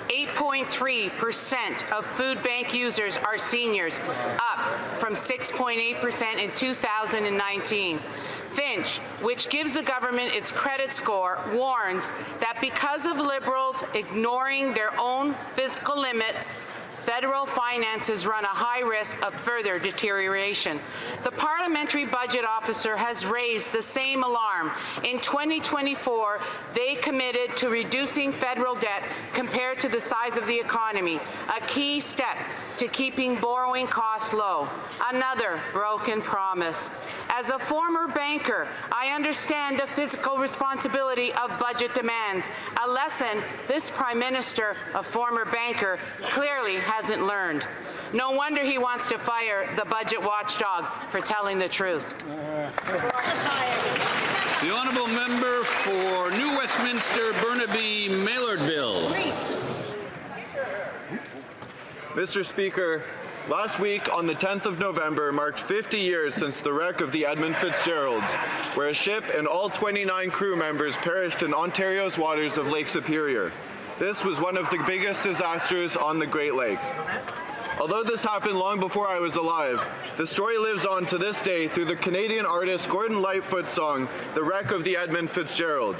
8.3% of food bank users are seniors, up from 6.8% in 2019. Finch, which gives the government its credit score, warns that because of Liberals ignoring their own fiscal limits, federal finances run a high risk of further deterioration. The Parliamentary Budget Officer has raised the same alarm. In 2024, they committed to reducing federal debt compared to the size of the economy, a key step to keeping borrowing costs low. Another broken promise. As a former banker, I understand the fiscal responsibility of budget demands, a lesson this Prime Minister, a former banker, clearly hasn't learned. No wonder he wants to fire the budget watchdog for telling the truth. The honourable member for New Westminster, Burnaby, Maillardville. Mr. Speaker, last week on the 10th of November marked 50 years since the wreck of the Edmund Fitzgerald, where a ship and all 29 crew members perished in Ontario's waters of Lake Superior. This was one of the biggest disasters on the Great Lakes. Although this happened long before I was alive, the story lives on to this day through the Canadian artist Gordon Lightfoot's song, The Wreck of the Edmund Fitzgerald.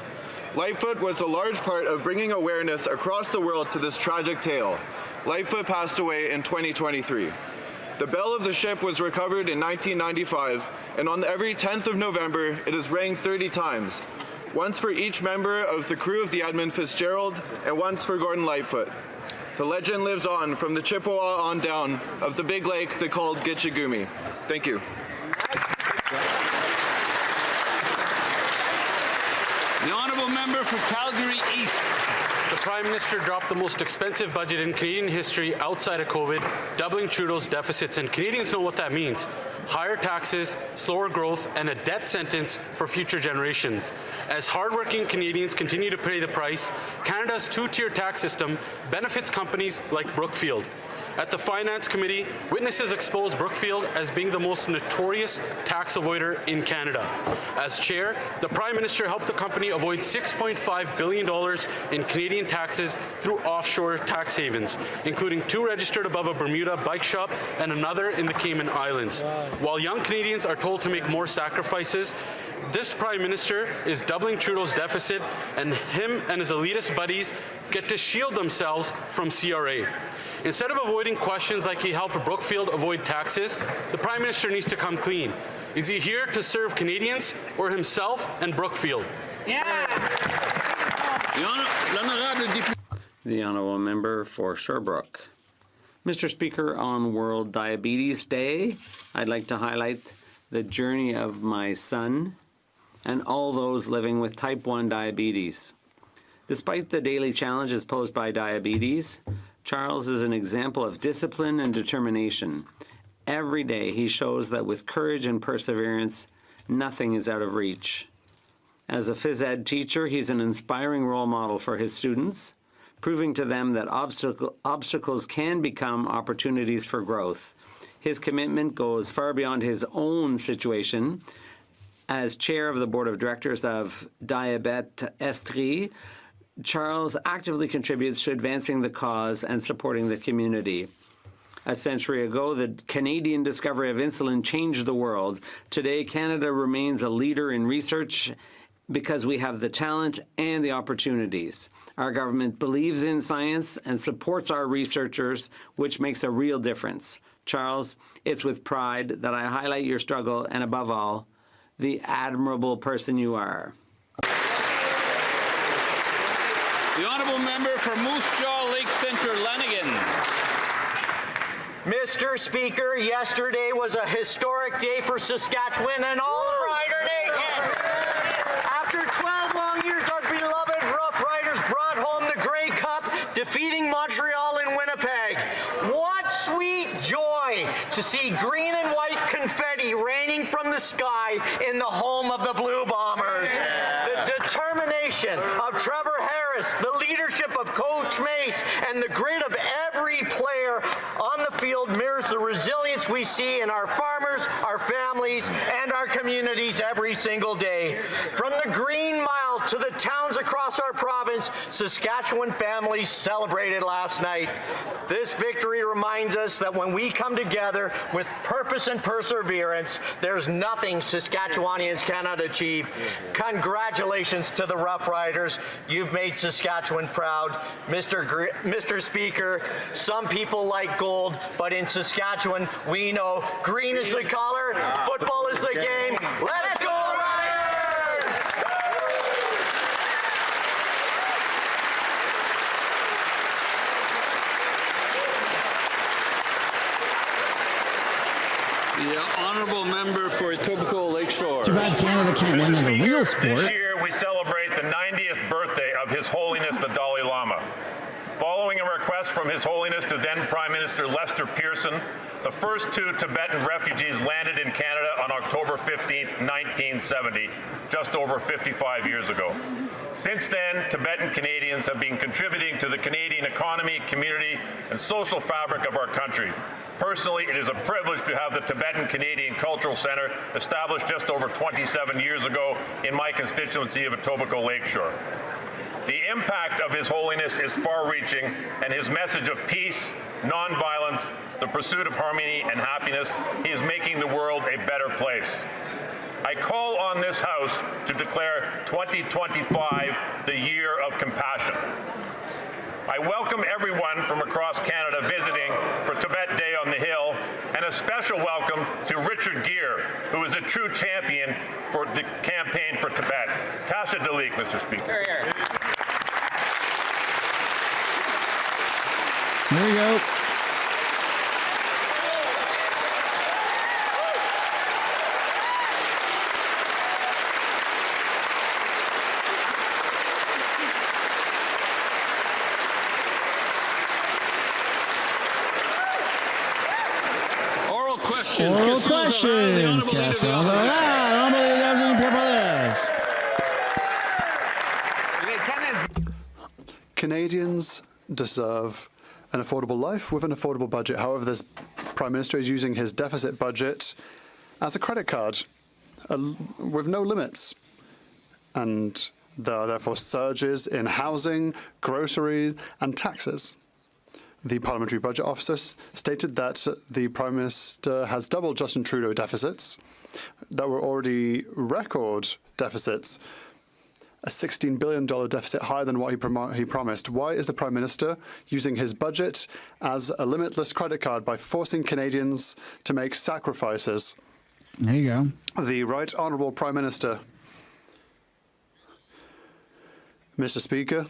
Lightfoot was a large part of bringing awareness across the world to this tragic tale. Lightfoot passed away in 2023. The bell of the ship was recovered in 1995, and on every 10th of November, it is rang 30 times, once for each member of the crew of the Edmund Fitzgerald, and once for Gordon Lightfoot. The legend lives on from the Chippewa on down of the big lake they called Gitchagumi. Thank you. The honourable member for Calgary East. The Prime Minister dropped the most expensive budget in Canadian history outside of COVID, doubling Trudeau's deficits, and Canadians know what that means. Higher taxes, slower growth, and a death sentence for future generations. As hardworking Canadians continue to pay the price, Canada's two-tier tax system benefits companies like Brookfield. At the Finance Committee, witnesses exposed Brookfield as being the most notorious tax avoider in Canada. As chair, the Prime Minister helped the company avoid $6.5 billion in Canadian taxes through offshore tax havens, including 2 registered above a Bermuda bike shop and another in the Cayman Islands. While young Canadians are told to make more sacrifices, this Prime Minister is doubling Trudeau's deficit, and him and his elitist buddies get to shield themselves from CRA. Instead of avoiding questions like he helped Brookfield avoid taxes, the Prime Minister needs to come clean. Is he here to serve Canadians or himself and Brookfield? The honourable member for Sherbrooke. Mr. Speaker, on World Diabetes Day, I'd like to highlight the journey of my son and all those living with type 1 diabetes. Despite the daily challenges posed by diabetes, Charles is an example of discipline and determination. Every day he shows that with courage and perseverance, nothing is out of reach. As a phys ed teacher, he's an inspiring role model for his students, proving to them that obstacles can become opportunities for growth. His commitment goes far beyond his own situation. As chair of the board of directors of Diabète Estrie, Charles actively contributes to advancing the cause and supporting the community. A century ago, the Canadian discovery of insulin changed the world. Today, Canada remains a leader in research because we have the talent and the opportunities. Our government believes in science and supports our researchers, which makes a real difference. Charles, it's with pride that I highlight your struggle and, above all, the admirable person you are. The honourable member for Moose Jaw Lake Centre, Lanigan. Mr. Speaker, yesterday was a historic day for Saskatchewan and all of Rider Nation. After 12 long years, our beloved Rough Riders brought home the Grey Cup, defeating Montreal and Winnipeg. What sweet joy to see green and white confetti raining from the sky in the home of the Blue Bombers. The determination of Trevor Harris, the leadership of Coach Mace, and the grit of every player on the field mirrors the resilience we see in our farmers, our families, and our communities every single day. From the Green Mile to the towns across our province, Saskatchewan families celebrated last night. This victory reminds us that when we come together with purpose and perseverance, there's nothing Saskatchewanians cannot achieve. Congratulations to the Rough Riders. You've made Saskatchewan proud. Mr. Speaker, some people like gold, but in Saskatchewan, we know green is the color, football is the game. Let's go, Riders! The honourable member for Etobicoke Lakeshore. Too bad Canada can't win in a real sport. This year we celebrate the 90th birthday of His Holiness the Dalai Lama. Following a request from His Holiness to then Prime Minister Lester Pearson, the first 2 Tibetan refugees landed in Canada on October 15, 1970, just over 55 years ago. Since then, Tibetan Canadians have been contributing to the Canadian economy, community, and social fabric of our country. Personally, it is a privilege to have the Tibetan Canadian Cultural Centre established just over 27 years ago in my constituency of Etobicoke Lakeshore. The impact of His Holiness is far-reaching, and his message of peace, nonviolence, the pursuit of harmony and happiness, he is making the world a better place. I call on this House to declare 2025 the year of compassion. I welcome everyone from across Canada visiting for Tibet Day on the Hill, and a special welcome to Richard Gere, who is a true champion for the campaign for Tibet. Tasha Dalik, Mr. Speaker. There you go. Oral questions. Oral questions. Canadians deserve an affordable life with an affordable budget. However, this Prime Minister is using his deficit budget as a credit card with no limits. And there are therefore surges in housing, groceries, and taxes. The Parliamentary Budget Officer stated that the Prime Minister has doubled Justin Trudeau deficits that were already record deficits, a $16 billion deficit higher than what he promised. Why is the Prime Minister using his budget as a limitless credit card by forcing Canadians to make sacrifices? There you go. The Right Honourable Prime Minister. Mr. Speaker,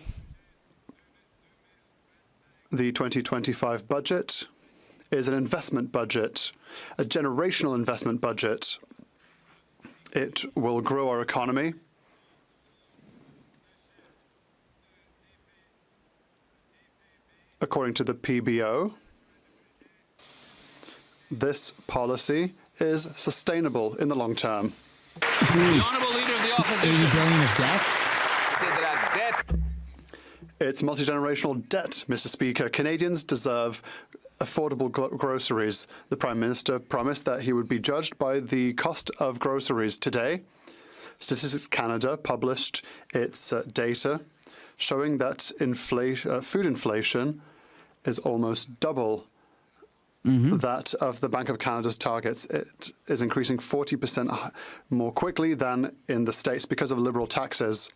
the 2025 budget is an investment budget, a generational investment budget. It will grow our economy. According to the PBO, this policy is sustainable in the long term. The Honourable Leader of the Opposition. $80 billion of debt? It's multi-generational debt, Mr. Speaker. Canadians deserve affordable groceries. The Prime Minister promised that he would be judged by the cost of groceries today. Statistics Canada published its data showing that food inflation is almost double that of the Bank of Canada's targets. It is increasing 40% more quickly than in the States because of Liberal taxes.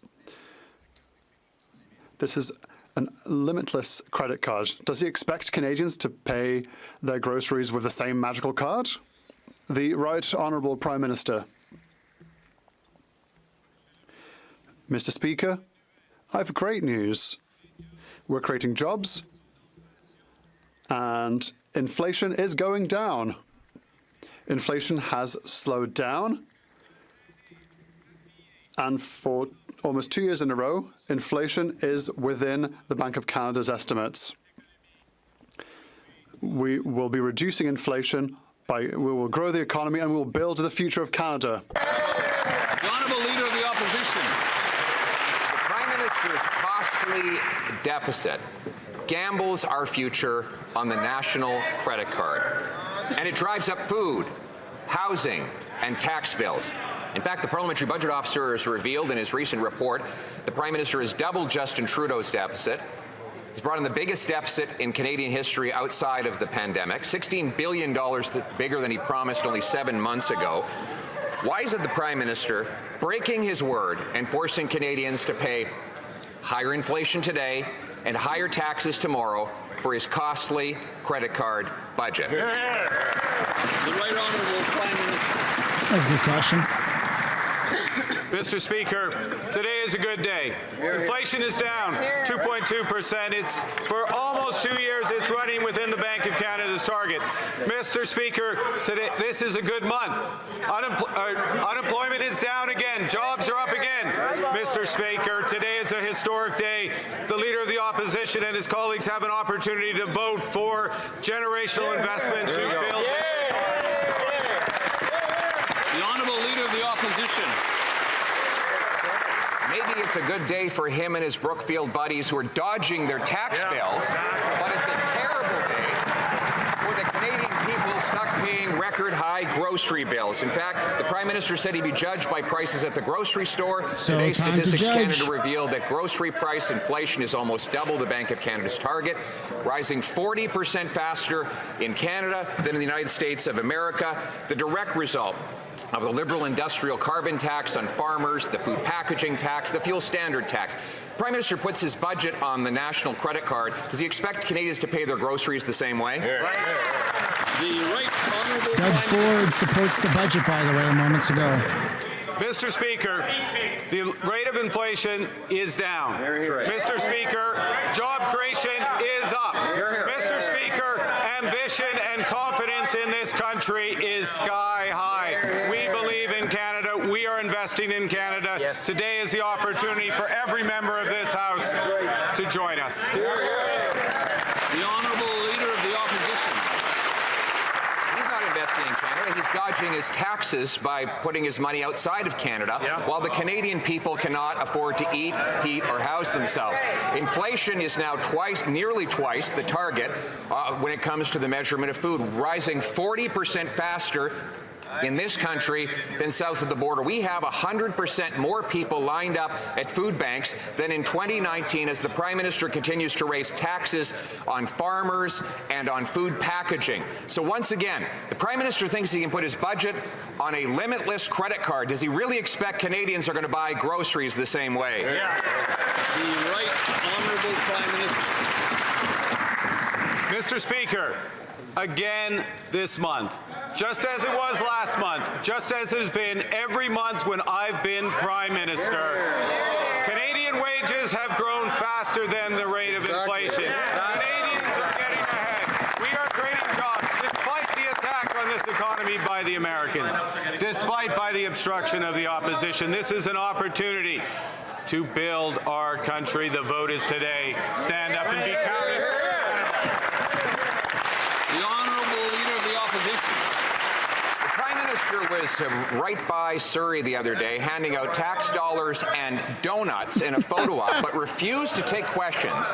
This is a limitless credit card. Does he expect Canadians to pay their groceries with the same magical card? The Right Honourable Prime Minister. Mr. Speaker, I have great news. We're creating jobs and inflation is going down. Inflation has slowed down, and for almost 2 years in a row, inflation is within the Bank of Canada's estimates. We will be reducing inflation we will grow the economy and we will build the future of Canada. The Honourable Leader of the Opposition. The Prime Minister's costly deficit gambles our future on the national credit card. And it drives up food, housing, and tax bills. In fact, the Parliamentary Budget Officer has revealed in his recent report the Prime Minister has doubled Justin Trudeau's deficit. He's brought in the biggest deficit in Canadian history outside of the pandemic, $16 billion bigger than he promised only 7 months ago. Why is it the Prime Minister breaking his word and forcing Canadians to pay higher inflation today and higher taxes tomorrow for his costly credit card budget? The Right Honourable Prime Minister. That's a good question. Mr. Speaker, today is a good day. Inflation is down 2.2%. It's for almost 2 years. It's running within the Bank of Canada's target. Mr. Speaker, today this is a good month. Unemployment is down again. Jobs are up again. Mr. Speaker, today is a historic day. The Leader of the Opposition and his colleagues have an opportunity to vote for generational investment to build. The Honourable Leader of the Opposition. Maybe it's a good day for him and his Brookfield buddies who are dodging their tax bills, but it's a terrible day for the Canadian people stuck paying record-high grocery bills. In fact, the Prime Minister said he'd be judged by prices at the grocery store. Today, Statistics Canada revealed that grocery price inflation is almost double the Bank of Canada's target, rising 40% faster in Canada than in the United States of America. The direct result of the Liberal industrial carbon tax on farmers, the food packaging tax, the fuel standard tax. The Prime Minister puts his budget on the national credit card. Does he expect Canadians to pay their groceries the same way? Doug Ford supports the budget, by the way, moments ago. Mr. Speaker, the rate of inflation is down. Mr. Speaker, job creation is up. Mr. Speaker, ambition and confidence in this country is sky high. We believe in Canada. We are investing in Canada. Yes. Today is the opportunity for every member of this House to join us. The Honourable Leader of the Opposition. He's not investing in Canada. He's dodging his taxes by putting his money outside of Canada, while the Canadian people cannot afford to eat, heat, or house themselves. Inflation is now nearly twice the target when it comes to the measurement of food, rising 40% faster in this country than south of the border. We have 100% more people lined up at food banks than in 2019 as the Prime Minister continues to raise taxes on farmers and on food packaging. So once again, the Prime Minister thinks he can put his budget on a limitless credit card. Does he really expect Canadians are going to buy groceries the same way? The Right Honourable Prime Minister. Mr. Speaker, again this month, just as it was last month, just as it has been every month when I've been Prime Minister, Canadian wages have grown faster than the rate of inflation. Canadians are getting ahead. We are creating jobs despite the attack on this economy by the Americans, despite by the obstruction of the opposition. This is an opportunity to build our country. The vote is today. Stand up and be counted. The Honourable Leader of the Opposition. The Prime Minister was right by Surrey the other day handing out tax dollars and donuts in a photo op, but refused to take questions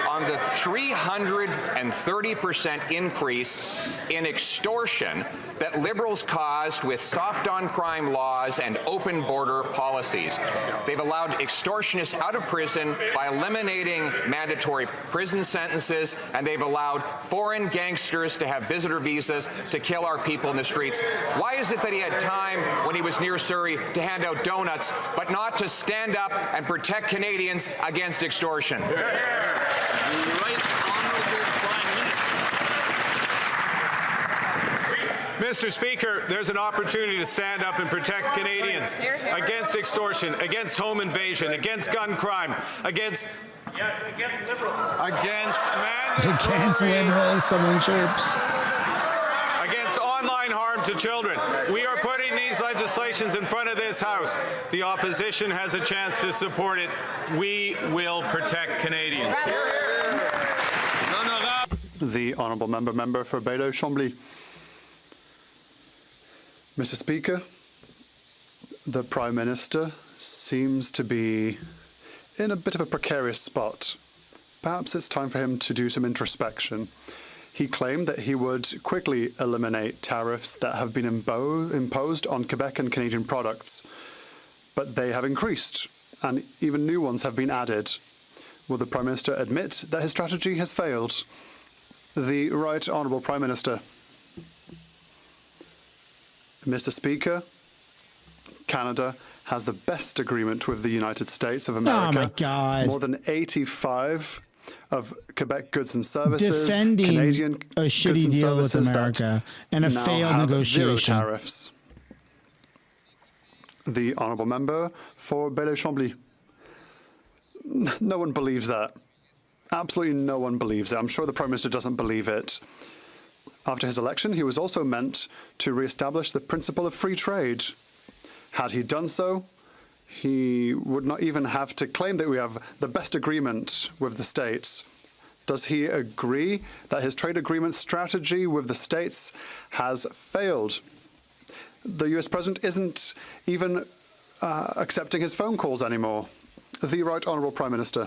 on the 330% increase in extortion that Liberals caused with soft on crime laws and open border policies. They've allowed extortionists out of prison by eliminating mandatory prison sentences, and they've allowed foreign gangsters to have visitor visas to kill our people in the streets. Why is it that he had time when he was near Surrey to hand out donuts, but not to stand up and protect Canadians against extortion? The Right Honourable Prime Minister. Mr. Speaker, there's an opportunity to stand up and protect Canadians against extortion, against home invasion, against gun crime, against liberals. Against liberals, someone chirps. Against online harm to children. We are putting these legislations in front of this House. The opposition has a chance to support it. We will protect Canadians. The Honourable Member for Bailleau-Chambly. Mr. Speaker, the Prime Minister seems to be in a bit of a precarious spot. Perhaps it's time for him to do some introspection. He claimed that he would quickly eliminate tariffs that have been imposed on Quebec and Canadian products, but they have increased, and even new ones have been added. Will the Prime Minister admit that his strategy has failed? The Right Honourable Prime Minister. Mr. Speaker, Canada has the best agreement with the United States of America. Oh my God. More than 85 of Quebec goods and services, Defending Canadian a shitty goods and deal with services America and a now failed have negotiation. 0 tariffs. The Honourable Member for Bailleau-Chambly. No one believes that. Absolutely no one believes it. I'm sure the Prime Minister doesn't believe it. After his election, he was also meant to re-establish the principle of free trade. Had he done so, he would not even have to claim that we have the best agreement with the States. Does he agree that his trade agreement strategy with the States has failed? The US President isn't even accepting his phone calls anymore. The Right Honourable Prime Minister.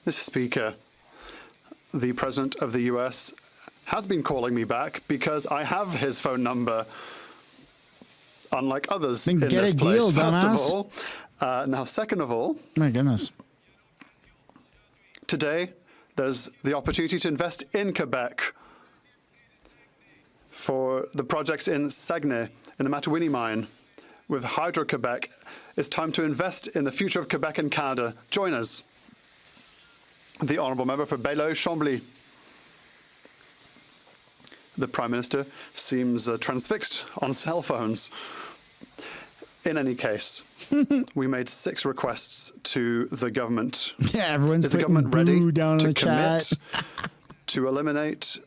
Mr. Speaker, the President of the US has been calling me back because I have his phone number, unlike others in this place. Deal, First of all, now second of all, my goodness, today there's the opportunity to invest in Quebec. For the projects in Saguenay, in the Matawini mine, with Hydro-Quebec, it's time to invest in the future of Quebec and Canada. Join us. The Honourable Member for Bailleul-Chambly. The Prime Minister seems transfixed on cell phones. In any case, we made 6 requests to the government. Yeah, everyone's Is the government ready down to in the commit chat. to eliminate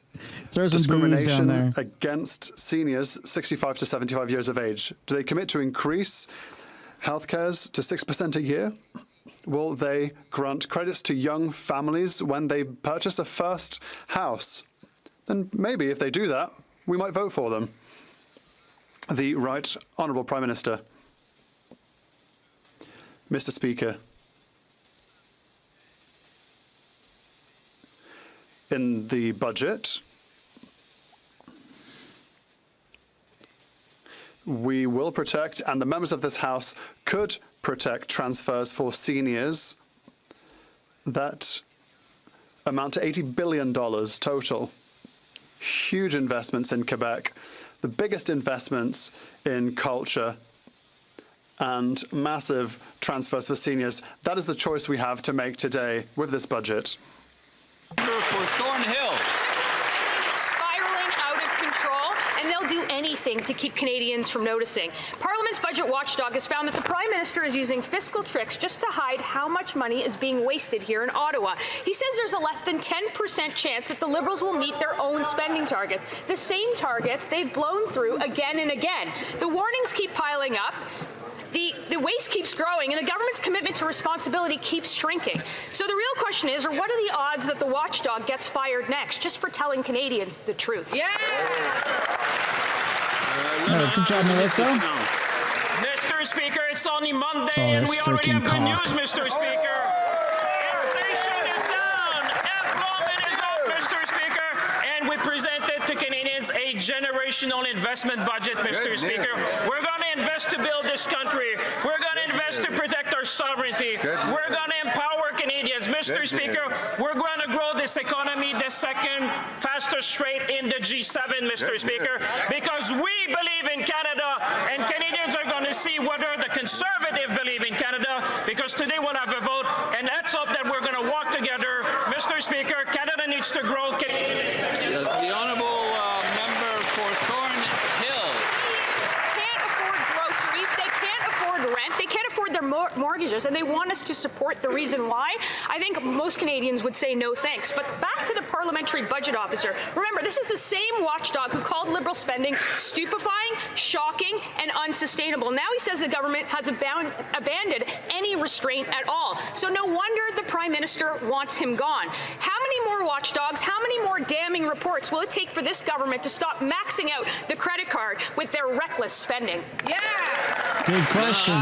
There's some booze down there. discrimination against seniors 65 to 75 years of age? Do they commit to increase healthcares to 6% a year? Will they grant credits to young families when they purchase a first house? Then maybe if they do that, we might vote for them. The Right Honourable Prime Minister. Mr. Speaker, in the budget, we will protect, and the members of this House could protect, transfers for seniors that amount to $80 billion total. Huge investments in Quebec, the biggest investments in culture, and massive transfers for seniors. That is the choice we have to make today with this budget. For Thornhill. Spiraling out of control, and they'll do anything to keep Canadians from noticing. Parliament's budget watchdog has found that the Prime Minister is using fiscal tricks just to hide how much money is being wasted here in Ottawa. He says there's a less than 10% chance that the Liberals will meet their own spending targets, the same targets they've blown through again and again. The warnings keep piling up. The waste keeps growing, and the government's commitment to responsibility keeps shrinking. So the real question is, or what are the odds that the watchdog gets fired next, just for telling Canadians the truth? Yeah! Good job, Melissa. Mr. Speaker, it's only Monday, Oh, and this we already have freaking good cock. news, Mr. Speaker. Inflation is down. Employment is up, Mr. Speaker. And we presented to Canadians a generational investment budget, Mr. Speaker. We're going to invest to build this country. We're going to invest to protect our sovereignty. We're going to empower Canadians. Mr. Speaker, we're going to grow this economy the second fastest rate in the G7, Mr. Speaker, because we believe in Canada, and Canadians are going to see whether the Conservative believe in Canada, because today we'll have a vote, and let's hope that we're going to walk together. Mr. Speaker, Canada needs to grow. The Honourable Member for Thornhill. Can't afford groceries, they can't afford rent, they can't afford their mortgages, and they want us to support the reason why. I think most Canadians would say no thanks. But back to the parliamentary budget officer. Remember, this is the same watchdog who called Liberal spending stupefying, shocking, and unsustainable. Now he says the government has abandoned any restraint at all. So no wonder the Prime Minister wants him gone. How many more watchdogs, how many more damning reports will it take for this government to stop maxing out the credit card with their reckless spending? Yeah! Good question.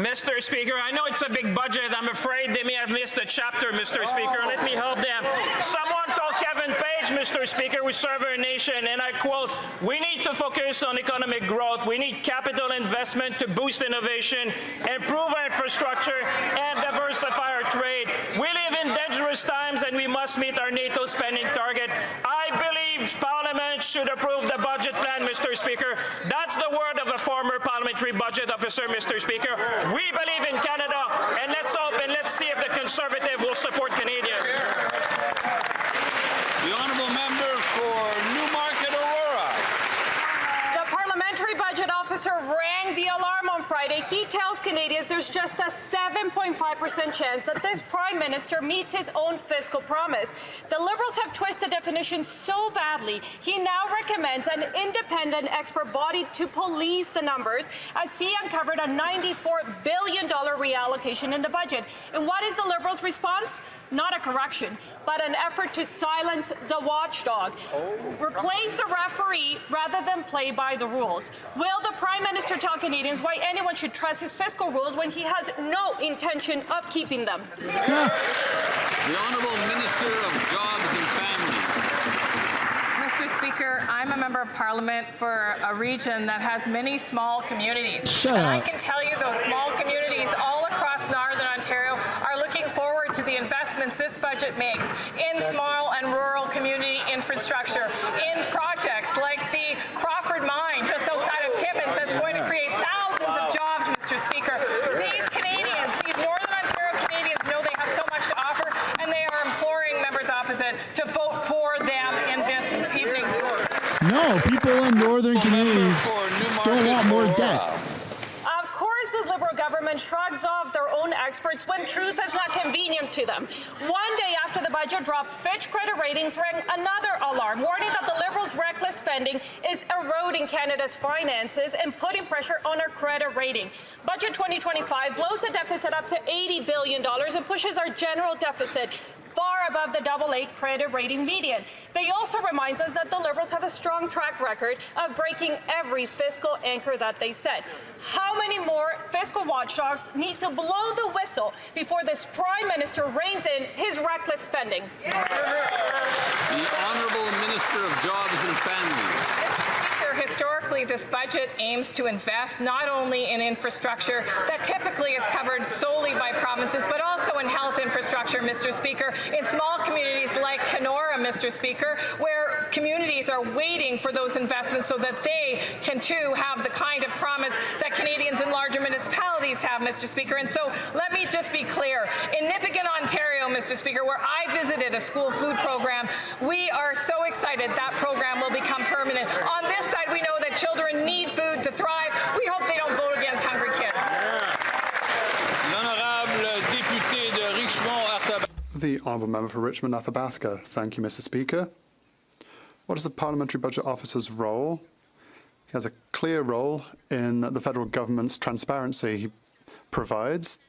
Mr. Speaker, I know it's a big budget. I'm afraid they may have missed a chapter, Mr. Speaker. Let me help them. Someone told Kevin Page, Mr. Speaker, we serve our nation, and I quote, "We need to focus on economic growth. We need capital investment to boost innovation, improve our infrastructure, and diversify our trade. We live in dangerous times, and we must meet our NATO spending target. I believe Parliament should approve the budget plan, Mr. Speaker." That's the word of a former parliamentary budget officer, Mr. Speaker. We believe in Canada, and let's hope and let's see if the Conservative will support Canadians. The Honourable Member for Newmarket Aurora. The parliamentary budget officer rang the alarm on Friday. He tells Canadians there's just a 7.5% chance that this Prime Minister meets his own fiscal promise. The Liberals have twisted definitions so badly, he now recommends an independent expert body to police the numbers, as he uncovered a $94 billion reallocation in the budget. And what is the Liberals' response? Not a correction, but an effort to silence the watchdog. Replace the referee rather than play by the rules. Will the Prime Minister tell Canadians why anyone should trust his fiscal rules when he has no intention of keeping them? The Honourable Minister of Jobs and Family. Mr. Speaker, I'm a member of Parliament for a region that has many small communities. Shut and up. I can tell you those small communities all across Northern Ontario are looking forward to the investments this budget makes in small and rural community infrastructure. infrastructure in projects like the Crawford Mine just outside of Timmins that's going to create thousands of jobs, Mr. Speaker. These Canadians, these Northern Ontario Canadians know they have so much to offer, and they are imploring members opposite to vote for them in this evening. No, people in northern communities don't want more debt. Of course, the Liberal government shrugs off their own experts when truth is not convenient to them. One day after the budget drop, Fitch credit ratings rang another alarm, warning that the Liberals' reckless spending is eroding Canada's finances and putting pressure on our credit rating. Budget 2025 blows the deficit up to $80 billion and pushes our general deficit far above the AA credit rating median. They also reminds us that the Liberals have a strong track record of breaking every fiscal anchor that they set. How many more fiscal watchdogs need to blow the whistle before this Prime Minister reins in his reckless spending? The Honourable Minister of Jobs and Families. Historically, this budget aims to invest not only in infrastructure that typically is covered solely by provinces, but also in health infrastructure, Mr. Speaker, in small communities like Kenora, Mr. Speaker, where communities are waiting for those investments so that they can too have the kind of promise that Canadians in larger municipalities have, Mr. Speaker. And so let me just be clear. In Nipigon, Ontario, Mr. Speaker, where I visited a school food program, we are so excited that program will become permanent. On this side, we know that children need food to thrive. We hope they don't vote against hungry kids. The Honourable Member for Richmond Athabasca. Thank you, Mr. Speaker. What is the Parliamentary Budget Officer's role? He has a clear role in the federal government's transparency. He provides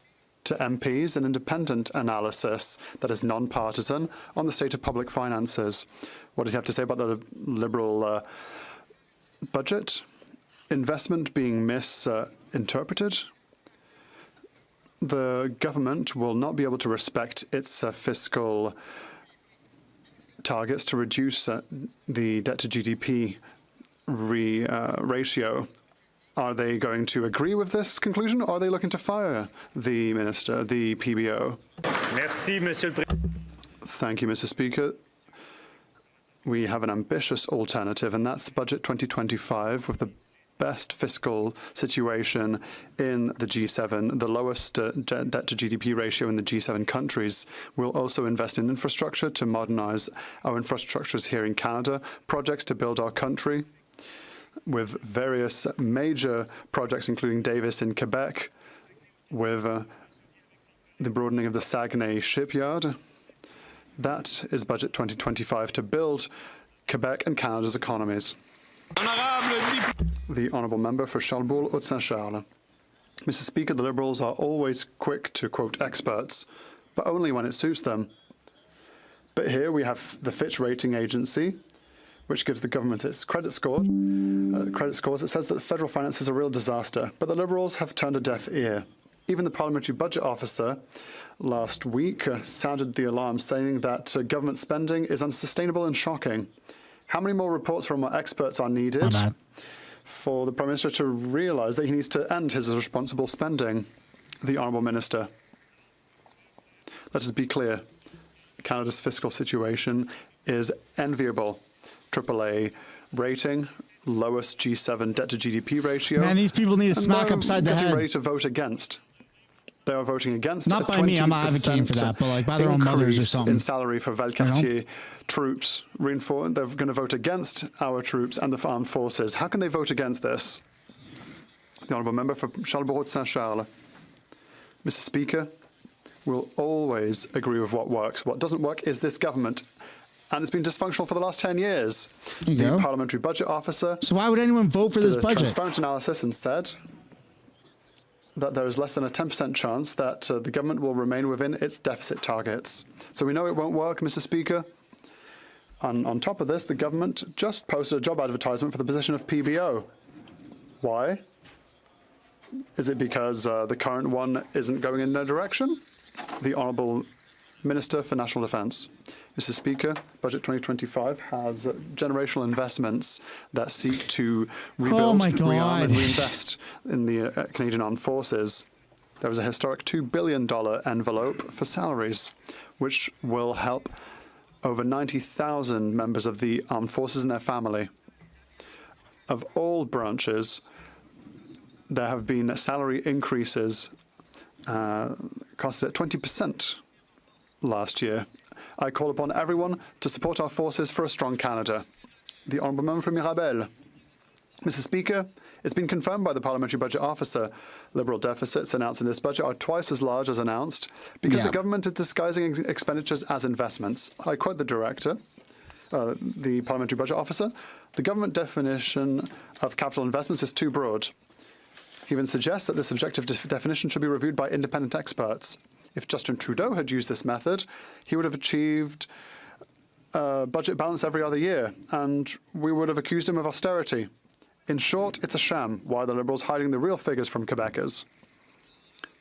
to MPs an independent analysis that is non-partisan on the state of public finances. What does he have to say about the Liberal budget? Investment being misinterpreted. The government will not be able to respect its fiscal targets to reduce the debt to GDP ratio. Are they going to agree with this conclusion, or are they looking to fire the minister, the PBO? Merci, Monsieur le Président. Thank you, Mr. Speaker. We have an ambitious alternative, and that's Budget 2025 with the best fiscal situation in the G7, the lowest debt to GDP ratio in the G7 countries. We'll also invest in infrastructure to modernize our infrastructures here in Canada, projects to build our country, with various major projects, including Davis in Quebec, with the broadening of the Saguenay shipyard. That is Budget 2025 to build Quebec and Canada's economies. The Honourable Member for Charlebourg-Haute-Saint-Charles. Mr. Speaker, the Liberals are always quick to quote experts, but only when it suits them. But here we have the Fitch rating agency, which gives the government its credit scores. It says that the federal finances are a real disaster, but the Liberals have turned a deaf ear. Even the Parliamentary Budget Officer last week sounded the alarm, saying that government spending is unsustainable and shocking. How many more reports from our experts are needed for the Prime Minister to realise that he needs to end his irresponsible spending? The Honourable Minister. Let us be clear. Canada's fiscal situation is enviable. AAA rating, lowest G7 debt to GDP ratio. Man, these people need a smack upside the head. Ready to vote against. They are voting against. Not by me, I'm not advocating for that, but like by their own mothers or something. In salary for Valcartier troops, they're going to vote against our troops and the armed forces. How can they vote against this? The Honourable Member for Charlebourg-Haute-Saint-Charles. Mr. Speaker, we'll always agree with what works. What doesn't work is this government. And it's been dysfunctional for the last 10 years. The Parliamentary Budget Officer. So why would anyone vote for this budget? Did a transparent analysis and said that there is less than a 10% chance that the government will remain within its deficit targets. So we know it won't work, Mr. Speaker. On top of this, the government just posted a job advertisement for the position of PBO. Why? Is it because the current one isn't going in their direction? The Honourable Minister for National Defence. Mr. Speaker, Budget 2025 has generational investments that seek to rebuild, rearm and reinvest in the Canadian Armed Forces. There was a historic $2 billion envelope for salaries, which will help over 90,000 members of the armed forces and their family. Of all branches, there have been salary increases costed at 20% last year. I call upon everyone to support our forces for a strong Canada. The Honourable Member for Mirabel. Mr. Speaker, it's been confirmed by the Parliamentary Budget Officer. Liberal deficits announced in this budget are twice as large as announced because the government is disguising expenditures as investments. I quote the Director, the Parliamentary Budget Officer, the government definition of capital investments is too broad. He even suggests that this objective definition should be reviewed by independent experts. If Justin Trudeau had used this method, he would have achieved budget balance every other year, and we would have accused him of austerity. In short, it's a sham. Why are the Liberals hiding the real figures from Quebecers?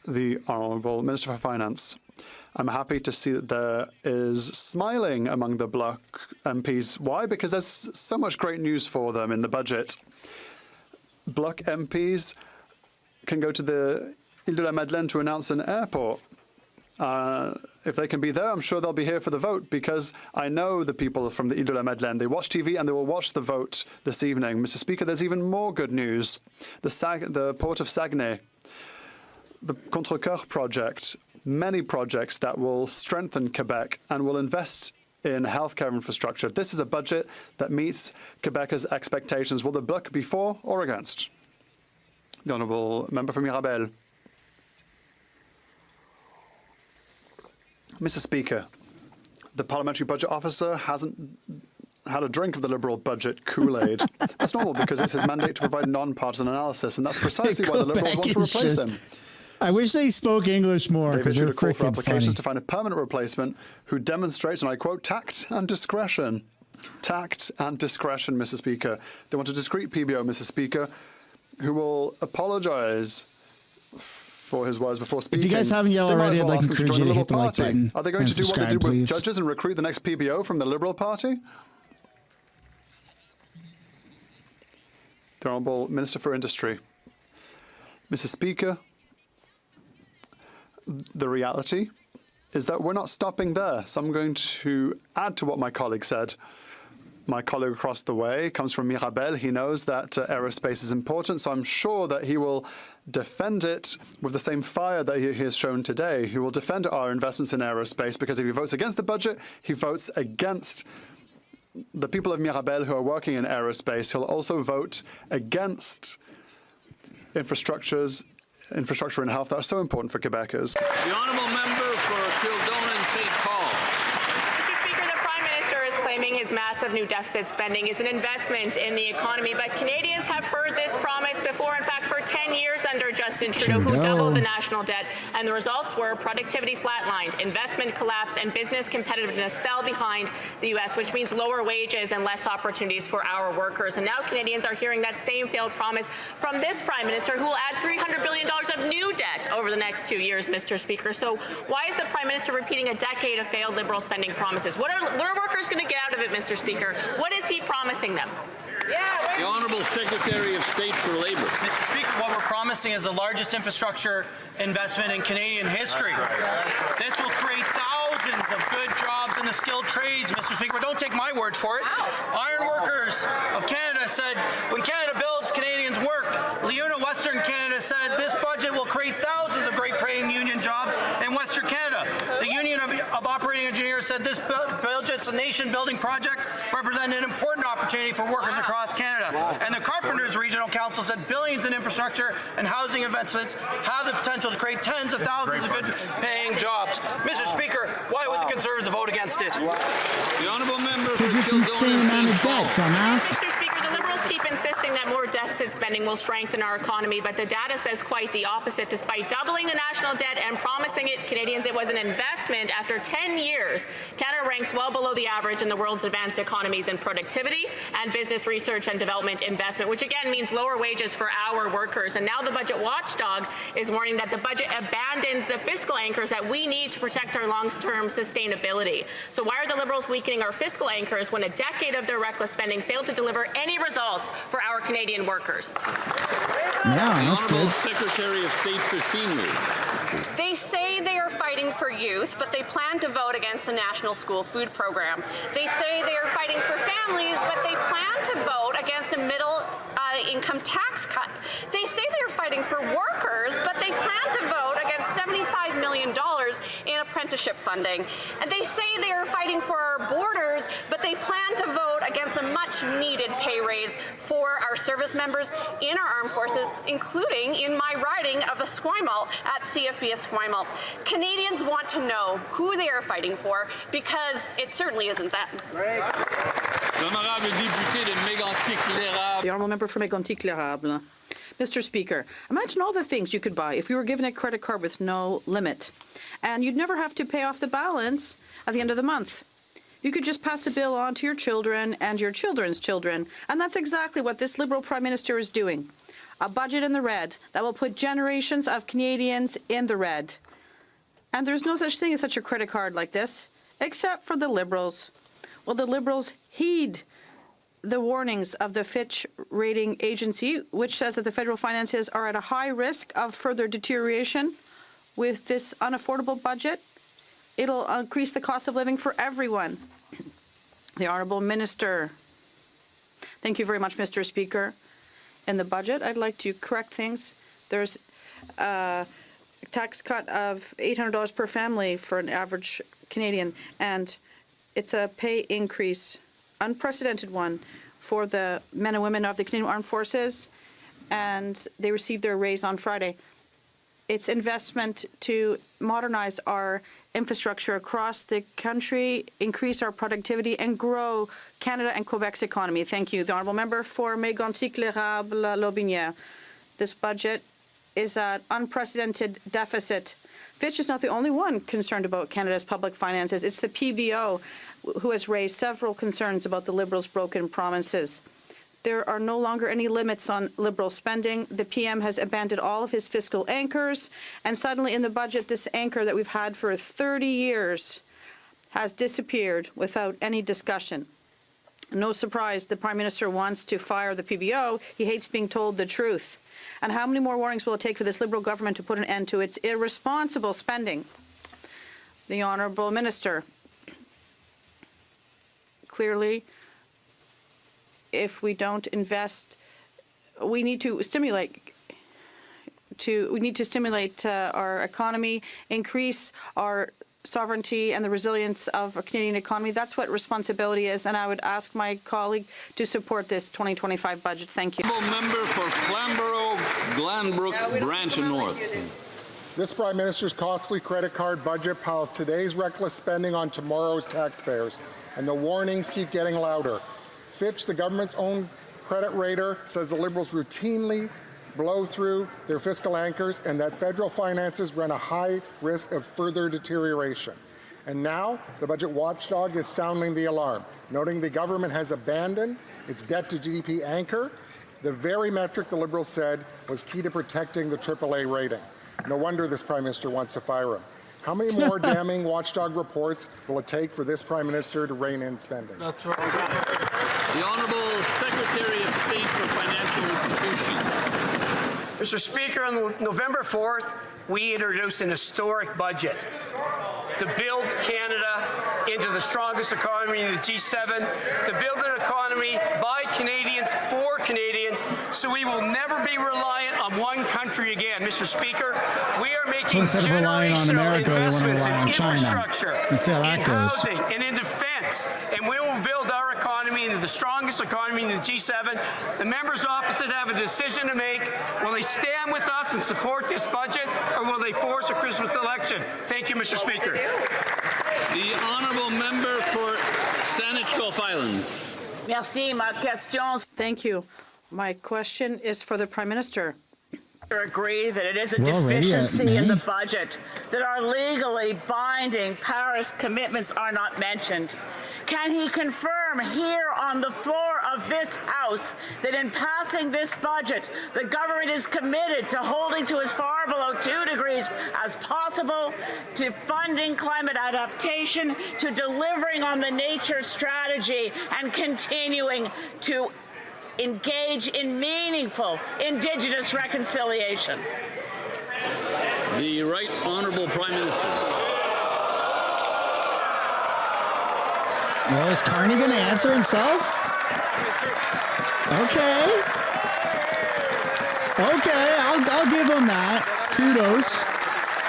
The Honourable Minister for Finance. I'm happy to see that there is smiling among the Bloc MPs. Why? Because there's so much great news for them in the budget. Bloc MPs can go to the Ile de la Madeleine to announce an airport. If they can be there, I'm sure they'll be here for the vote, because I know the people from the Ile de la Madeleine. They watch TV and they will watch the vote this evening. Mr. Speaker, there's even more good news. The port of Saguenay, the Contrecoeur project, many projects that will strengthen Quebec and will invest in healthcare infrastructure. This is a budget that meets Quebecers' expectations. Will the Bloc be for or against? The Honourable Member for Mirabel. Mr. Speaker, the Parliamentary Budget Officer hasn't had a drink of the Liberal budget Kool-Aid. That's normal because it's his mandate to provide non-partisan analysis, and that's precisely why the Liberals want to replace him. I wish they spoke English more. They've issued a call for freaking applications funny. to find a permanent replacement who demonstrates, and I quote, tact and discretion. Tact and discretion, Mr. Speaker. They want a discreet PBO, Mr. Speaker, who will apologise for his words before speaking. If you guys haven't yet already, I'd like to encourage you to hit the like button. Are they going and to do what they subscribe, did with please? judges and recruit the next PBO from the Liberal Party? The Honourable Minister for Industry. Mr. Speaker, the reality is that we're not stopping there. So I'm going to add to what my colleague said. My colleague across the way comes from Mirabel. He knows that aerospace is important, so I'm sure that he will defend it with the same fire that he has shown today. He will defend our investments in aerospace, because if he votes against the budget, he votes against the people of Mirabel who are working in aerospace. He'll also vote against infrastructure and health that are so important for Quebecers. The honourable member for Kildonan St. Paul. His massive new deficit spending is an investment in the economy, but Canadians have heard this promise before. In fact, for 10 years under Justin Trudeau, who doubled the national debt, and the results were productivity flatlined, investment collapsed, and business competitiveness fell behind the U.S., which means lower wages and less opportunities for our workers. And now Canadians are hearing that same failed promise from this Prime Minister, who will add $300 billion of new debt over the next 2 years, Mr. Speaker. So why is the Prime Minister repeating a decade of failed Liberal spending promises? What are workers going to get out of it, Mr. Speaker? What is he promising them? The Honourable Secretary of State for Labour. Mr. Speaker, what we're promising is the largest infrastructure investment in Canadian history. This will create thousands of good jobs in the skilled trades, Mr. Speaker. Don't take my word for it. Iron Workers of Canada said, when Canada builds, Canadians work. LiUNA Western Canada said this budget will create thousands of great paying union jobs in Western Canada. The Union of Operating Engineers said this budget's a nation-building project represented an important opportunity for workers across Canada. And the Carpenters Regional Council said billions in infrastructure and housing investments have the potential to create tens of thousands of good-paying jobs. Mr. Speaker, why would the Conservatives vote against it? The honourable member because it's insane amount of debt, dumbass. Mr. Speaker, the Liberals keep insisting that more deficit spending will strengthen our economy, but the data says quite the opposite. Despite doubling the national debt and promising Canadians it was an investment, after 10 years, Canada ranks well below the average in the world's advanced economies in productivity and business research and development investment, which again means lower wages for our workers. And now the budget watchdog is warning that the budget abandons the fiscal anchors that we need to protect our long-term sustainability. So why are the Liberals weakening our fiscal anchors when a decade of their reckless spending failed to deliver any results for our Canadian workers? Yeah, that's the Honourable good. Secretary of State for Seniors. They say they are fighting for youth, but they plan to vote against a national school food program. They say they are fighting for families, but they plan to vote against a middle income tax cut. They say they are fighting for workers, but they plan to vote against $75 million in apprenticeship funding. And they say they are fighting for our borders, but they plan to vote against a much-needed pay raise for our service members in our armed forces, including in my riding of Esquimalt at CFB Esquimalt. Canadians want to know who they are fighting for, because it certainly isn't them. The honourable member for Mégantic-L'Érable. Mr. Speaker, imagine all the things you could buy if you were given a credit card with no limit, and you'd never have to pay off the balance at the end of the month. You could just pass the bill on to your children and your children's children, and that's exactly what this Liberal Prime Minister is doing. A budget in the red that will put generations of Canadians in the red. And there's no such thing as such a credit card like this, except for the Liberals. Well, the Liberals heed the warnings of the Fitch rating agency, which says that the federal finances are at a high risk of further deterioration. With this unaffordable budget, it'll increase the cost of living for everyone. The Honourable Minister. Thank you very much, Mr. Speaker. In the budget, I'd like to correct things. There's a tax cut of $800 per family for an average Canadian, and it's a pay increase, unprecedented one, for the men and women of the Canadian Armed Forces, and they received their raise on Friday. It's investment to modernize our infrastructure across the country, increase our productivity, and grow Canada and Quebec's economy. Thank you. The Honourable Member for Mégantic-L'Érable-Lotbinière. This budget is an unprecedented deficit. Fitch is not the only one concerned about Canada's public finances. It's the PBO who has raised several concerns about the Liberals' broken promises. There are no longer any limits on Liberal spending. The PM has abandoned all of his fiscal anchors, and suddenly in the budget, this anchor that we've had for 30 years has disappeared without any discussion. No surprise, the Prime Minister wants to fire the PBO. He hates being told the truth. And how many more warnings will it take for this Liberal government to put an end to its irresponsible spending? The Honourable Minister. Clearly, if we don't invest, we need to stimulate our economy, increase our sovereignty and the resilience of a Canadian economy. That's what responsibility is, and I would ask my colleague to support this 2025 budget. Thank you. Member for Flamborough, Glanbrook, Brantford North. This Prime Minister's costly credit card budget piles today's reckless spending on tomorrow's taxpayers, and the warnings keep getting louder. Fitch, the government's own credit rater, says the Liberals routinely blow through their fiscal anchors and that federal finances run a high risk of further deterioration. And now, the budget watchdog is sounding the alarm, noting the government has abandoned its debt-to-GDP anchor, the very metric the Liberals said was key to protecting the AAA rating. No wonder this Prime Minister wants to fire him. How many more damning watchdog reports will it take for this Prime Minister to rein in spending? That's right. The Honourable Secretary of State for Financial Institutions. Mr. Speaker, on November 4th, we introduced an historic budget to build Canada into the strongest economy in the G7, to build an economy by Canadians for Canadians, so we will never be reliant on one country again. Mr. Speaker, we are making generational investments in infrastructure, in housing, and in defense, and we will build our economy into the strongest economy in the G7. The members opposite have a decision to make. Will they stand with us and support this budget, or will they force a Christmas election? Thank you, Mr. Speaker. The Honourable Member for Saanich Gulf Islands. Merci. Ma question. Thank you. My question is for the Prime Minister. Agree that it is a deficiency in the budget, that our legally binding Paris commitments are not mentioned. Can he confirm here on the floor of this House that in passing this budget, the government is committed to holding to as far below 2 degrees as possible, to funding climate adaptation, to delivering on the nature strategy, and continuing to engage in meaningful Indigenous reconciliation? The Right Honourable Prime Minister. Well, is Carney going to answer himself? Okay. Okay, I'll give him that. Kudos.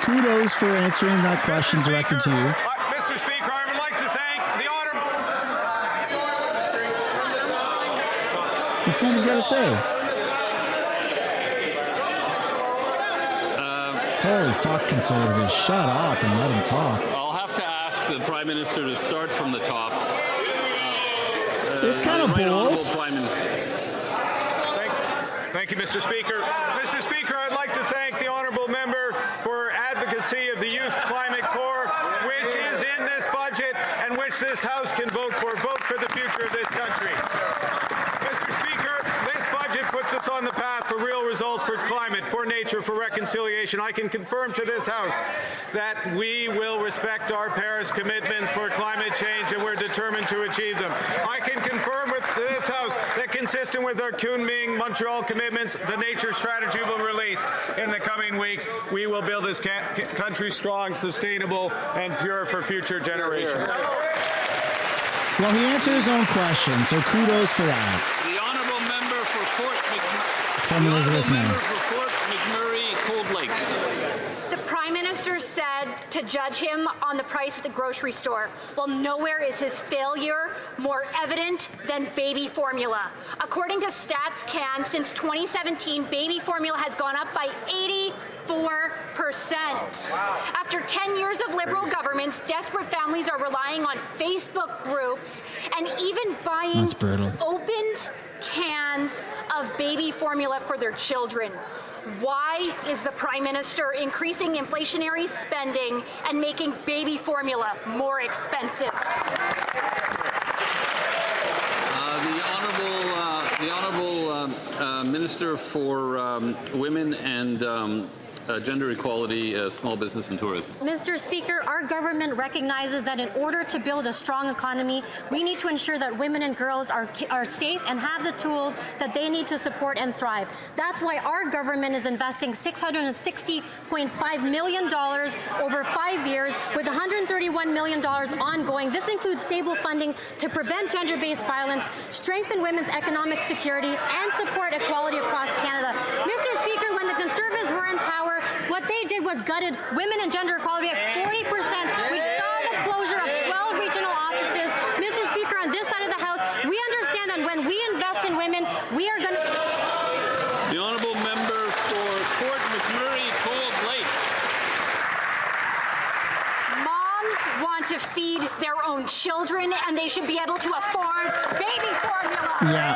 Kudos for answering that question directed to you. Mr. Speaker, I would like to thank the honourable... Let's see what he's got to say. Holy fuck, Conservatives. Shut up and let him talk. I'll have to ask the Prime Minister to start from the top. It's kind of bold. Prime Minister. Thank you, Mr. Speaker. Mr. Speaker, I'd like to thank the honourable member for advocacy of the Youth Climate Corps, which is in this budget and which this House can vote for. Vote for the future of this country. Mr. Speaker, this budget puts us on the path for real results for climate, for nature, for reconciliation. I can confirm to this House that we will respect our Paris commitments for climate change, and we're determined to achieve them. I can confirm with this House that, consistent with our Kunming Montreal commitments, the nature strategy will release in the coming weeks. We will build this country strong, sustainable, and pure for future generations. Well, he answered his own question, so kudos for that. The honourable member for Fort McMurray. From Elizabeth May. Fort McMurray, Cold Lake. The Prime Minister said to judge him on the price at the grocery store. Well, nowhere is his failure more evident than baby formula. According to StatsCan, since 2017, baby formula has gone up by 84%. After 10 years of Liberal governments, desperate families are relying on Facebook groups and even buying opened cans of baby formula for their children. Why is the Prime Minister increasing inflationary spending and making baby formula more expensive? The Honourable Minister for Women and Gender Equality, Small Business and Tourism. Mr. Speaker, our government recognizes that in order to build a strong economy, we need to ensure that women and girls are safe and have the tools that they need to support and thrive. That's why our government is investing $660.5 million over 5 years, with $131 million ongoing. This includes stable funding to prevent gender-based violence, strengthen women's economic security, and support equality across Canada. Mr. Speaker, when the Conservatives were in power, what they did was gutted women and gender equality at 40%, which saw the closure of 12 regional offices. Mr. Speaker, on this side of the House, we understand that when we invest in women, we are going to... The honourable member for Fort McMurray, Cold Lake. Moms want to feed their own children, and they should be able to afford baby formula. Yeah.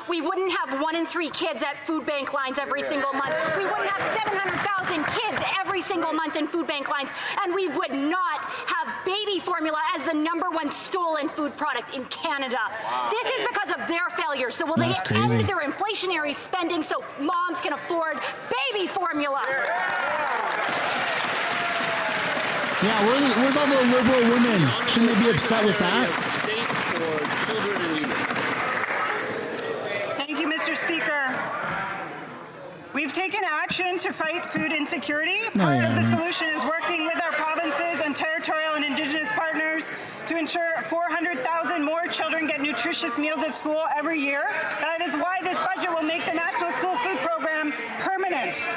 We wouldn't have 1 in 3 kids at food bank lines every single month. We wouldn't have 700,000 kids every single month in food bank lines. And we would not have baby formula as the #1 stolen food product in Canada. Wow. This is because of their failure. So will they end their inflationary spending so moms can afford baby formula? Yeah, where's all the Liberal women? Shouldn't they be upset with that? Mr. Speaker, we've taken action to fight food insecurity. Part of the solution is working with our provinces and territorial and Indigenous partners to ensure 400,000 more children get nutritious meals at school every year. That is why this budget will make the National School Food Program permanent.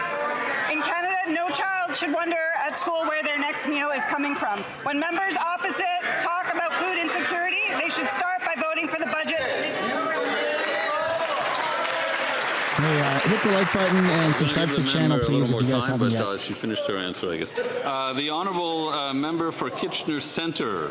In Canada, no child should wonder at school where their next meal is coming from. When members opposite talk about food insecurity, they should start by voting for the budget. Hey, hit the like button and subscribe to the channel, please, if you guys haven't yet. She finished her answer, I guess. The honourable member for Kitchener Centre.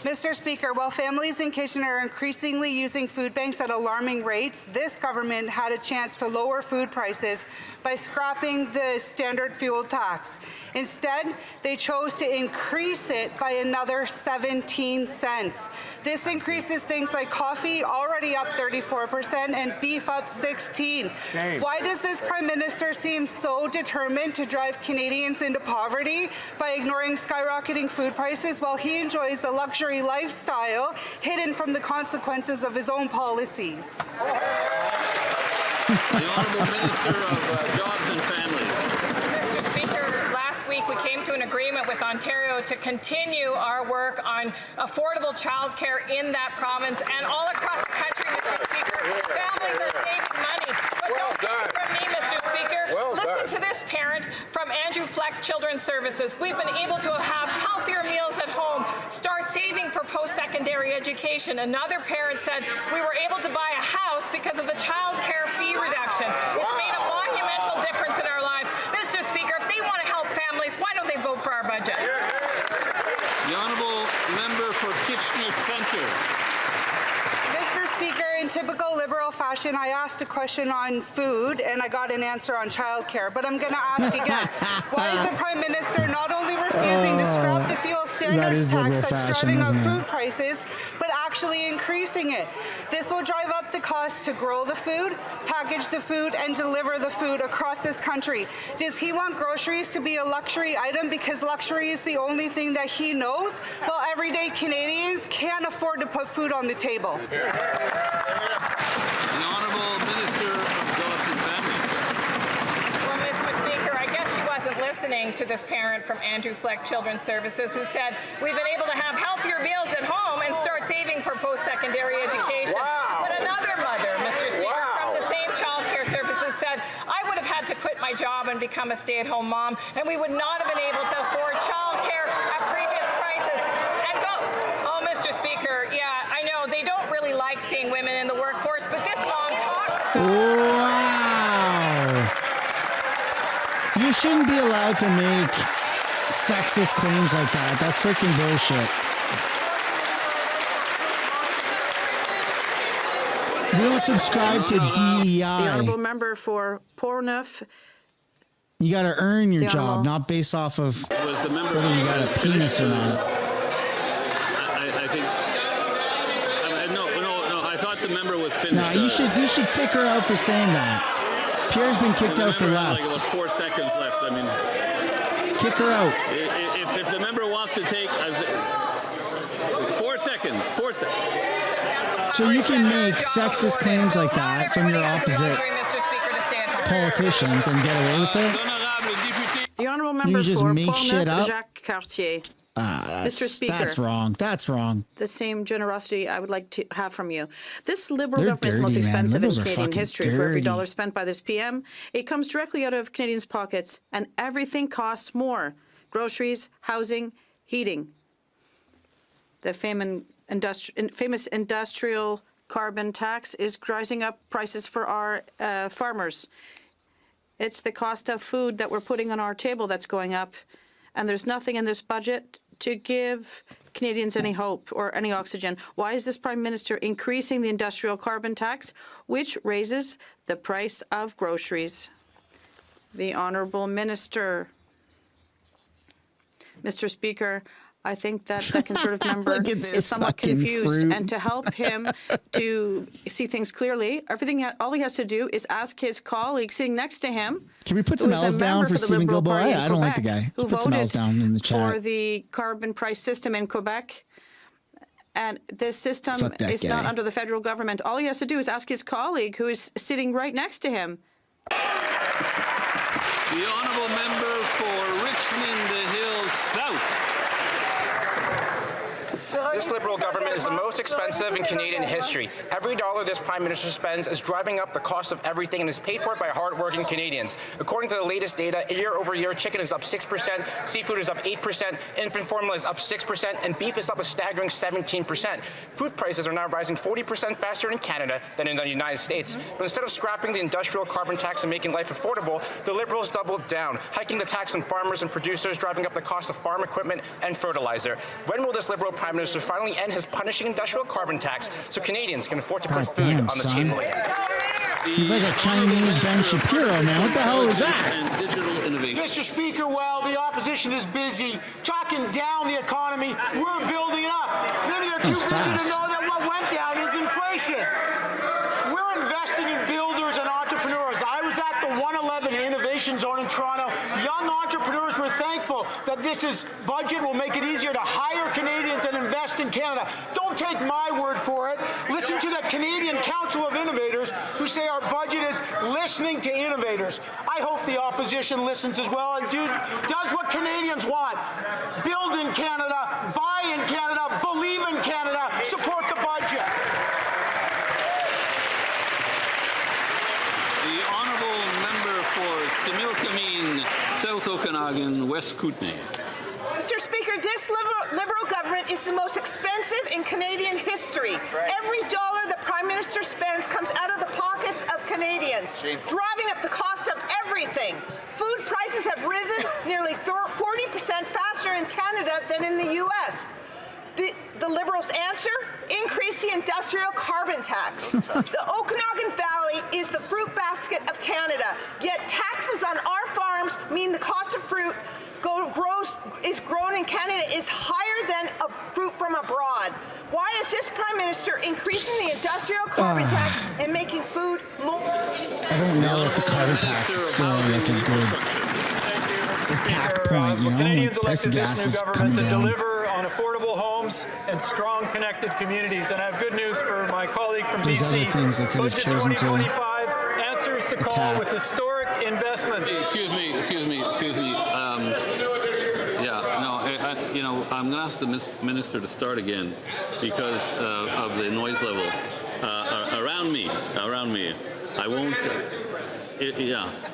Mr. Speaker, while families in Kitchener are increasingly using food banks at alarming rates, this government had a chance to lower food prices by scrapping the standard fuel tax. Instead, they chose to increase it by another 17 cents. This increases things like coffee, already up 34%, and beef up 16%. Shame. Why does this Prime Minister seem so determined to drive Canadians into poverty by ignoring skyrocketing food prices while he enjoys the luxury luxury lifestyle hidden from the consequences of his own policies. The Honourable Minister of Jobs and Families. Mr. Speaker, last week we came to an agreement with Ontario to continue our work on affordable childcare in that province and all across the country, Mr. Speaker. Families are saving money. But don't take it from me, Mr. Speaker. Listen to this parent from Andrew Fleck Children's Services. We've been able to have healthier meals at home, start saving for post-secondary education. Another parent said we were able to buy a house because of the child care fee reduction. It's made a monumental difference in our lives. Mr. Speaker, if they want to help families, why don't they vote for our budget? The Honourable Member for Kitchener Centre. Mr. Speaker, in typical Liberal fashion, I asked a question on food and I got an answer on childcare. But I'm going to ask again. Why is the Prime Minister not only refusing to scrap the fuel standards tax that's driving up food prices, but actually increasing it? This will drive up the cost to grow the food, package the food, and deliver the food across this country. Does he want groceries to be a luxury item because luxury is the only thing that he knows, while everyday Canadians can't afford to put food on the table? The Honourable Minister of Jobs and Families. Well, Mr. Speaker, I guess she wasn't listening to this parent from Andrew Fleck Children's Services who said we've been able to have healthier meals at home and start saving for post-secondary education. But another mother, Mr. Speaker, from the same child care services said, I would have had to quit my job and become a stay-at-home mom, and we would not have been able to afford child care at previous prices. And go, oh, Mr. Speaker, yeah, I know they don't really like seeing women in the workforce, but this mom talked. Wow. You shouldn't be allowed to make sexist claims like that. That's freaking bullshit. We don't subscribe to DEI. The Honourable Member for Portneuf. You got to earn your job, not based off of whether you got a penis or not. I think. No. I thought the member was finished. No, you should kick her out for saying that. Pierre's been kicked out for less. Like about 4 seconds left. I mean, kick her out. If the member wants to take 4 seconds. 4 seconds. So you can make sexist claims like that from your opposite politicians and get away with it? The Honourable Member just for make shit up? Jacques Cartier. Mr. Speaker. That's wrong. That's wrong. The same generosity I would like to have from you. This Liberal They're government is the most dirty, man. expensive in Liberals are Canadian fucking history. For every dirty. dollar spent by this PM, it comes directly out of Canadians' pockets, and everything costs more. Groceries, housing, heating. The famous industrial carbon tax is rising up prices for our farmers. It's the cost of food that we're putting on our table that's going up, and there's nothing in this budget to give Canadians any hope or any oxygen. Why is this Prime Minister increasing the industrial carbon tax, which raises the price of groceries? The Honourable Minister. Mr. Speaker, I think that the Conservative member is somewhat confused, and to help him to see things clearly, all he has to do is ask his colleague sitting next to him. Can we put some L's down for Stephen Guilbeault? I don't like the guy. Who Put some L's down in the chat. for the carbon price system in Quebec. And this system is not under the federal government. All he has to do is ask his colleague, who is sitting right next to him. The Honourable Member for Richmond Hill South. This Liberal government is the most expensive in Canadian history. Every dollar this Prime Minister spends is driving up the cost of everything and is paid for by hard-working Canadians. According to the latest data, year over year, chicken is up 6%, seafood is up 8%, infant formula is up 6%, and beef is up a staggering 17%. Food prices are now rising 40% faster in Canada than in the United States. But instead of scrapping the industrial carbon tax and making life affordable, the Liberals doubled down, hiking the tax on farmers and producers, driving up the cost of farm equipment and fertilizer. When will this Liberal Prime Minister finally end his punishing industrial carbon tax so Canadians can afford to put food on the table? He's like a Chinese Ben Shapiro, man. What the hell is that? Mr. Speaker, while the opposition is busy talking down the economy, we're building it up. Maybe they're too busy to know that what went down is inflation. We're investing in builders and entrepreneurs. I was at the 111 Innovation innovation zone in Toronto. Young entrepreneurs were thankful that this budget will make it easier to hire Canadians and invest in Canada. Don't take my word for it. Listen to the Canadian Council of Innovators, who say our budget is listening to innovators. I hope the opposition listens as well and does what Canadians want. Build in Canada, buy in Canada, believe in Canada, support the budget. The honourable member for Similkameen, South Okanagan, West Kootenay. Mr. Speaker, this Liberal government is the most expensive in Canadian history. Every dollar the Prime Minister spends comes out of the pockets of Canadians, driving up the cost of everything. Food prices have risen nearly 40% faster in Canada than in the U.S. The Liberals' answer? Increase the industrial carbon tax. The Okanagan Valley is the fruit basket of Canada, yet taxes on our farms mean the cost of fruit grown in Canada is higher than fruit from abroad. Why is this Prime Minister increasing the industrial carbon tax and making food more? I don't know if the carbon tax is still like a good attack point, you know? Canadians Like, price of elected gas this is new coming government to down. deliver on affordable homes and strong connected communities. And I have good news for my colleague from There's BC. other things they could have Budget chosen to 2025 answers the call attack. with historic investments. Excuse me. I'm going to ask the minister to start again because of the noise level around me. I won't.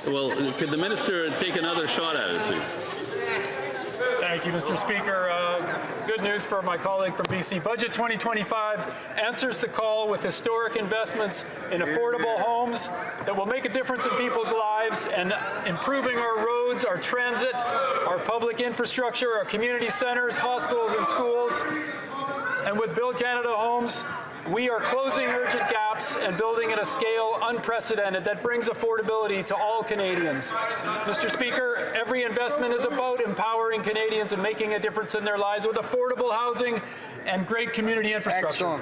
Well, could the minister take another shot at it, please? Thank you, Mr. Speaker. Good news for my colleague from BC. Budget 2025 answers the call with historic investments in affordable homes that will make a difference in people's lives and improving our roads, our transit, our public infrastructure, our community centers, hospitals, and schools. And with Build Canada Homes, we are closing urgent gaps and building at a scale unprecedented that brings affordability to all Canadians. Mr. Speaker, every investment is about empowering Canadians and making a difference in their lives with affordable housing and great community infrastructure.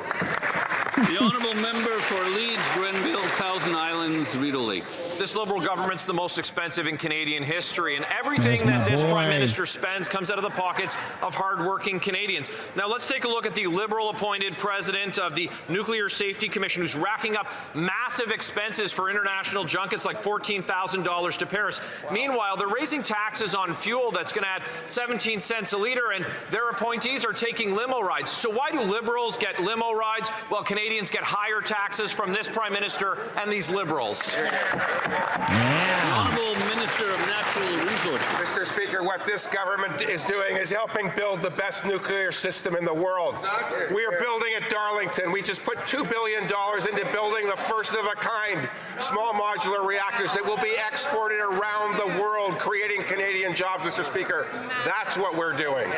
The honourable member for Leeds, Grenville, Thousand Islands, Rideau Lakes. This Liberal government's the most expensive in Canadian history, and everything that this Prime Minister spends comes out of the pockets of hard-working Canadians. Now let's take a look at the Liberal-appointed president of the Nuclear Safety Commission, who's racking up massive expenses for international junkets like $14,000 to Paris. Meanwhile, they're raising taxes on fuel that's going to add 17 cents a litre, and their appointees are taking limo rides. So why do Liberals get limo rides while Canadians get higher taxes from this Prime Minister and these Liberals? The Honourable Minister of Natural Resources. Mr. Speaker, what this government is doing is helping build the best nuclear system in the world. We are building at Darlington. We just put $2 billion into building the first of a kind small modular reactors that will be exported around the world, creating Canadian jobs, Mr. Speaker. That's what we're doing.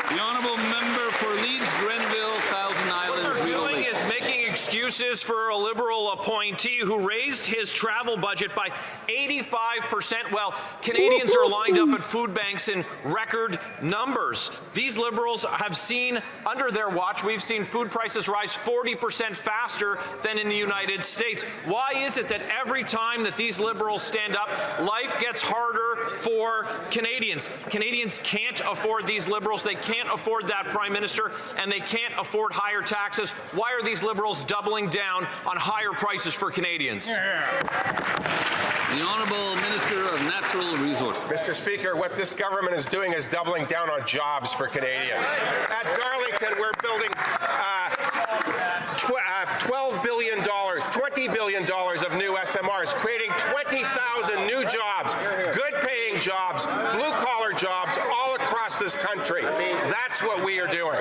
The honourable member for Leeds, Grenville, Thousand Islands, What they're Rideau doing Lakes. is making excuses for a Liberal appointee who raised his travel budget by 85%, while Canadians are lined up at food banks in record numbers. These Liberals have seen, under their watch, we've seen food prices rise 40% faster than in the United States. Why is it that every time that these Liberals stand up, life gets harder for Canadians? Canadians can't afford these Liberals. They can't afford that Prime Minister, and they can't afford higher taxes. Why are these Liberals doubling down on higher prices for Canadians? The Honourable Minister of Natural Resources. Mr. Speaker, what this government is doing is doubling down on jobs for Canadians. At Darlington, we're building $12 billion, $20 billion of new SMRs, creating 20,000 new jobs, good-paying jobs, blue-collar jobs all across this country. That's what we are doing.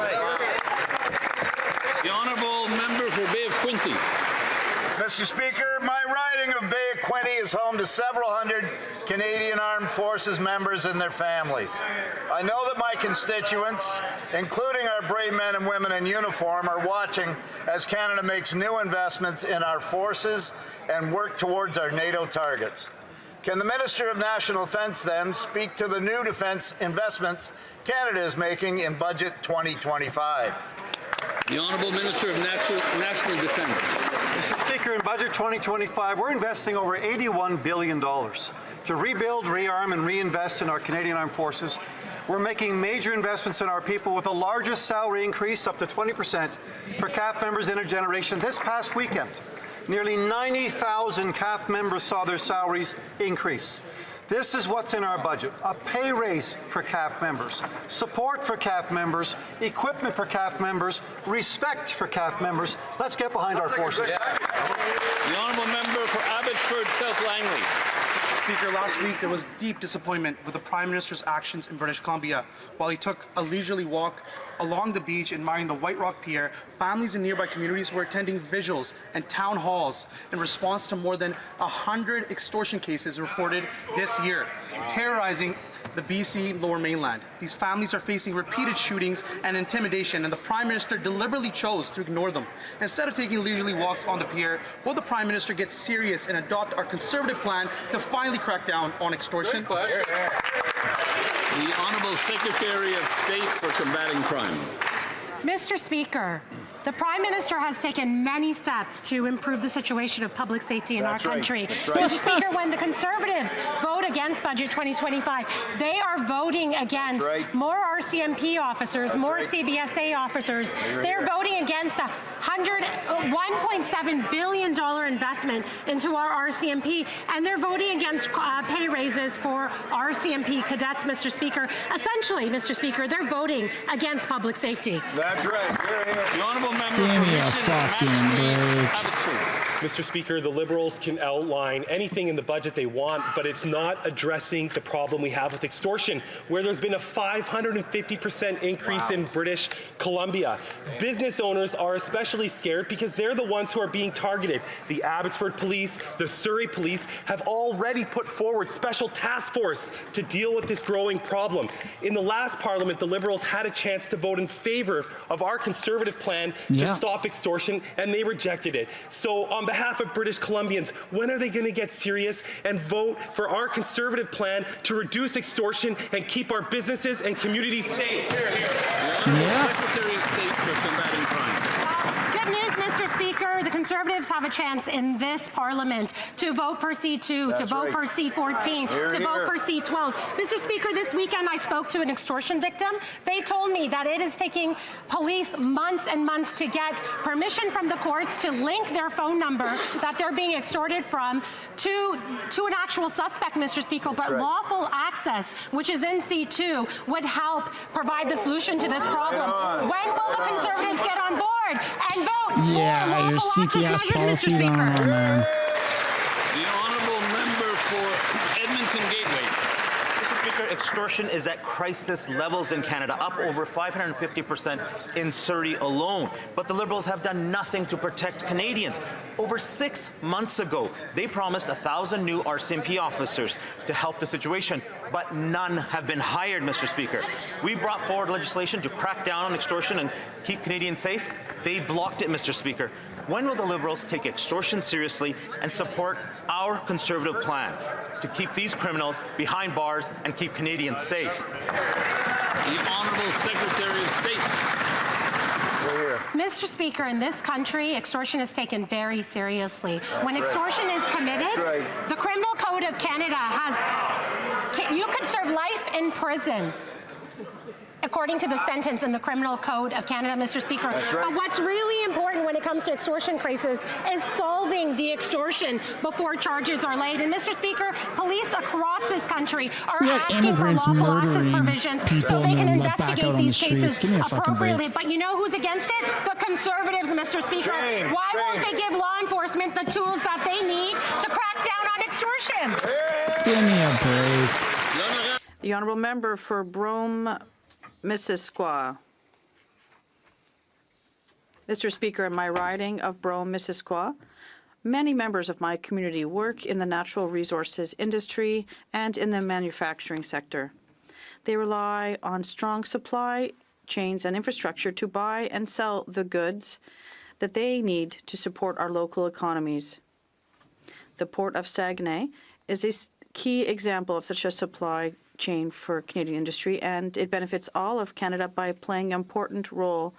The Honourable Member for Bay of Quinte. Mr. Speaker, my riding of Bay of Quinte is home to several hundred Canadian Armed Forces members and their families. I know that my constituents, including our brave men and women in uniform, are watching as Canada makes new investments in our forces and work towards our NATO targets. Can the Minister of National Defence then speak to the new defence investments Canada is making in Budget 2025? The Honourable Minister of National Defence. Mr. Speaker, in Budget 2025, we're investing over $81 billion to rebuild, rearm, and reinvest in our Canadian Armed Forces. We're making major investments in our people with the largest salary increase, up to 20%, for CAF members in a generation this past weekend. Nearly 90,000 CAF members saw their salaries increase. This is what's in our budget: a pay raise for CAF members, support for CAF members, equipment for CAF members, respect for CAF members. Let's get behind our forces. The honourable member for Abbotsford South Langley. Speaker, last week there was deep disappointment with the Prime Minister's actions in British Columbia. While he took a leisurely walk along the beach admiring the White Rock Pier, families in nearby communities were attending vigils and town halls in response to more than 100 extortion cases reported this year, terrorizing the BC Lower Mainland. These families are facing repeated shootings and intimidation, and the Prime Minister deliberately chose to ignore them. Instead of taking leisurely walks on the pier, will the Prime Minister get serious and adopt our Conservative plan to finally crack down on extortion? The Honourable Secretary of State for Combating Crime. Mr. Speaker, the Prime Minister has taken many steps to improve the situation of public safety in our country. Mr. Speaker, when the Conservatives vote against Budget 2025, they are voting against more RCMP officers, more CBSA officers. They're voting against a $1.7 billion investment into our RCMP, and they're voting against pay raises for RCMP cadets, Mr. Speaker. Essentially, Mr. Speaker, they're voting against public safety. That's right. The honourable member Give me a fucking break. Mr. Speaker, the Liberals can outline anything in the budget they want, but it's not addressing the problem we have with extortion, where there's been a 550% increase in British Columbia. Business owners are especially scared because they're the ones who are being targeted. The Abbotsford Police, the Surrey Police have already put forward special task force to deal with this growing problem. In the last Parliament, the Liberals had a chance to vote in favor of our Conservative plan to stop extortion, and they rejected it. So on behalf of British Columbians, when are they going to get serious and vote for our Conservative plan to reduce extortion and keep our businesses and communities safe? Secretary of State for Combating Crime. Good news, Mr. Speaker. The Conservatives have a chance in this Parliament to vote for C2, to vote for C14, to vote for C12. Mr. Speaker, this weekend I spoke to an extortion victim. They told me that it is taking police months and months to get permission from the courts to link their phone number that they're being extorted from to an actual suspect, Mr. Speaker. But lawful access, which is in C2, would help provide the solution to this problem. When will the Conservatives get on board and vote Yeah, your seeky ass policy going on, man. The honourable member for Edmonton Gateway. Mr. Speaker, extortion is at crisis levels in Canada, up over 550% in Surrey alone. But the Liberals have done nothing to protect Canadians. Over 6 months ago, they promised 1,000 new RCMP officers to help the situation, but none have been hired, Mr. Speaker. We brought forward legislation to crack down on extortion and keep Canadians safe. They blocked it, Mr. Speaker. When will the Liberals take extortion seriously and support our Conservative plan to keep these criminals behind bars and keep Canadians safe? The Honourable Secretary of State. Mr. Speaker, in this country, extortion is taken very seriously. When extortion is committed, the Criminal Code of Canada you could serve life in prison, according to the sentence in the Criminal Code of Canada, Mr. Speaker. But what's really important when it comes to extortion cases is solving the extortion before charges are laid. And Mr. Speaker, police across this country are asking for lawful access provisions so they can investigate these cases appropriately. But you know who's against it? The Conservatives, Mr. Speaker. Why won't they give law enforcement the tools that they need to crack down on extortion? Give me a break. The honourable member for Brome, Missisquoi. Mr. Speaker, in my riding of Brome, Missisquoi, many members of my community work in the natural resources industry and in the manufacturing sector. They rely on strong supply chains and infrastructure to buy and sell the goods that they need to support our local economies. The Port of Saguenay is a key example of such a supply chain for Canadian industry, and it benefits all of Canada by playing an important role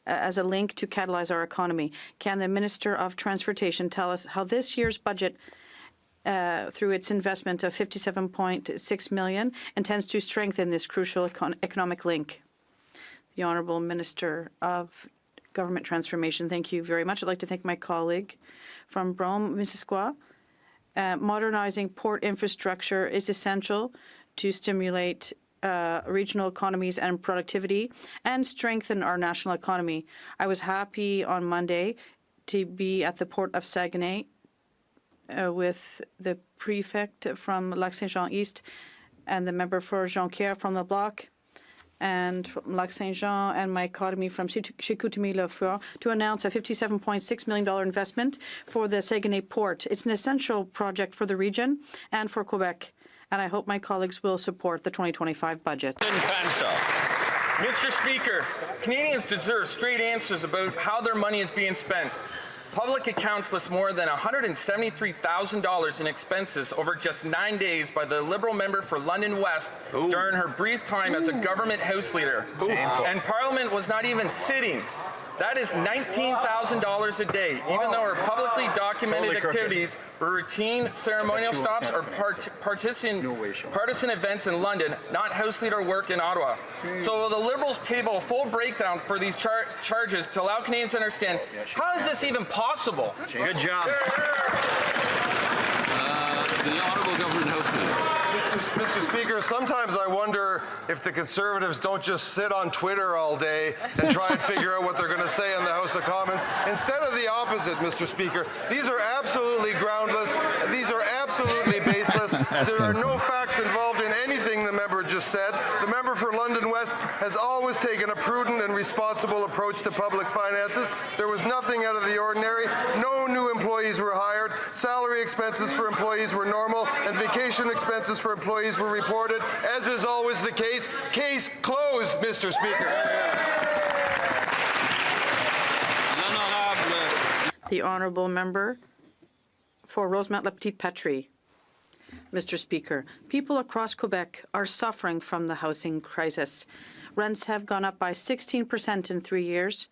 as a link to catalyze our economy. Can the Minister of Transportation tell us how this year's budget, through its investment of $57.6 million, intends to strengthen this crucial economic link? The Honourable Minister of Government Transformation. Thank you very much. I'd like to thank my colleague from Brome, Missisquoi. Modernizing port infrastructure is essential to stimulate regional economies and productivity and strengthen our national economy. I was happy on Monday to be at the port of Saguenay with the prefect from Lac-Saint-Jean East and the member for Jonquière from the bloc, and from Lac-Saint-Jean and my academy from Chicoutimi-Le-Fort to announce a $57.6 million investment for the Saguenay port. It's an essential project for the region and for Quebec, and I hope my colleagues will support the 2025 budget. Mr. Speaker, Canadians deserve straight answers about how their money is being spent. Public accounts list more than $173,000 in expenses over just 9 days by the Liberal member for London West during her brief time as a government House Leader. And Parliament was not even sitting. That is $19,000 a day, even though her publicly documented activities were routine ceremonial stops or partisan events in London, not House Leader work in Ottawa. So will the Liberals table a full breakdown for these charges to allow Canadians to understand how is this even possible? Good job. The Honourable Government House Leader. Mr. Speaker, sometimes I wonder if the Conservatives don't just sit on Twitter all day and try and figure out what they're going to say in the House of Commons. Instead of the opposite, Mr. Speaker, these are absolutely groundless. These are absolutely baseless. There are no facts involved in anything the member just said. The member for London West has always taken a prudent and responsible approach to public finances. There was nothing out of the ordinary. No new employees were hired. Salary expenses for employees were normal, and vacation expenses for employees were reported, as is always the case. Case closed, Mr. Speaker. The Honourable Member for Rosemont-la-Petite-Patrie. Mr. Speaker, people across Quebec are suffering from the housing crisis. Rents have gone up by 16% in 3 years,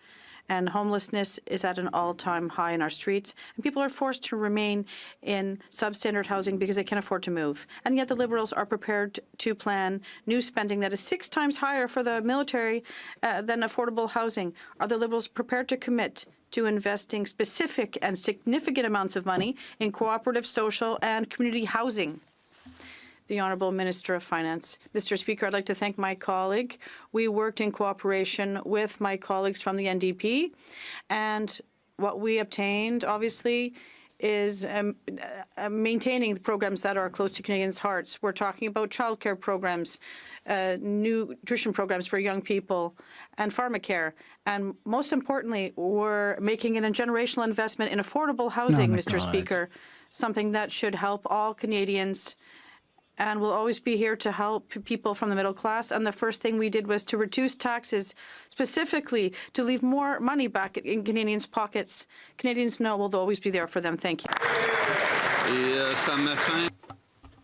and homelessness is at an all-time high in our streets, and people are forced to remain in substandard housing because they can't afford to move. And yet the Liberals are prepared to plan new spending that is 6 times higher for the military than affordable housing. Are the Liberals prepared to commit to investing specific and significant amounts of money in cooperative, social, and community housing? The Honourable Minister of Finance. Mr. Speaker, I'd like to thank my colleague. We worked in cooperation with my colleagues from the NDP, and what we obtained, obviously, is maintaining the programs that are close to Canadians' hearts. We're talking about childcare programs, nutrition programs for young people, and pharmacare. And most importantly, we're making a generational investment in affordable housing, Mr. Speaker, something that should help all Canadians, and we'll always be here to help people from the middle class. And the first thing we did was to reduce taxes, specifically to leave more money back in Canadians' pockets. Canadians know we'll always be there for them. Thank you.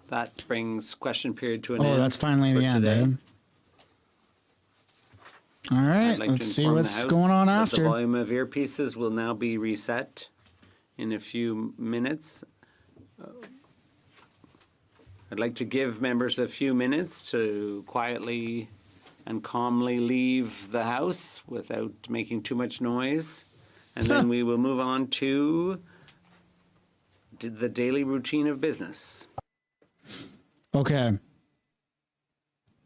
That brings question period to an end. Oh, that's finally the end, eh? All right, Like let's see what's going on after. The volume of earpieces will now be reset in a few minutes. I'd like to give members a few minutes to quietly and calmly leave the House without making too much noise. And then we will move on to the daily routine of business. Okay.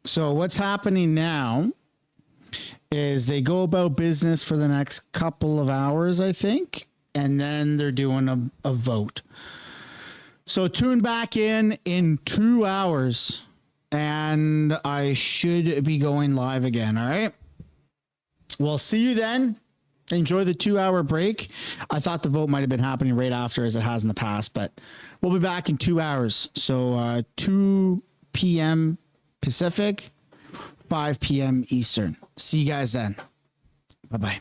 So what's happening now is they go about business for the next couple of hours, I think, and then they're doing a vote. So tune back in 2 hours, and I should be going live again, all right? We'll see you then. Enjoy the 2-hour break. I thought the vote might have been happening right after, as it has in the past, but we'll be back in 2 hours. So 2 p.m. Pacific, 5 p.m. Eastern. See you guys then. Bye-bye.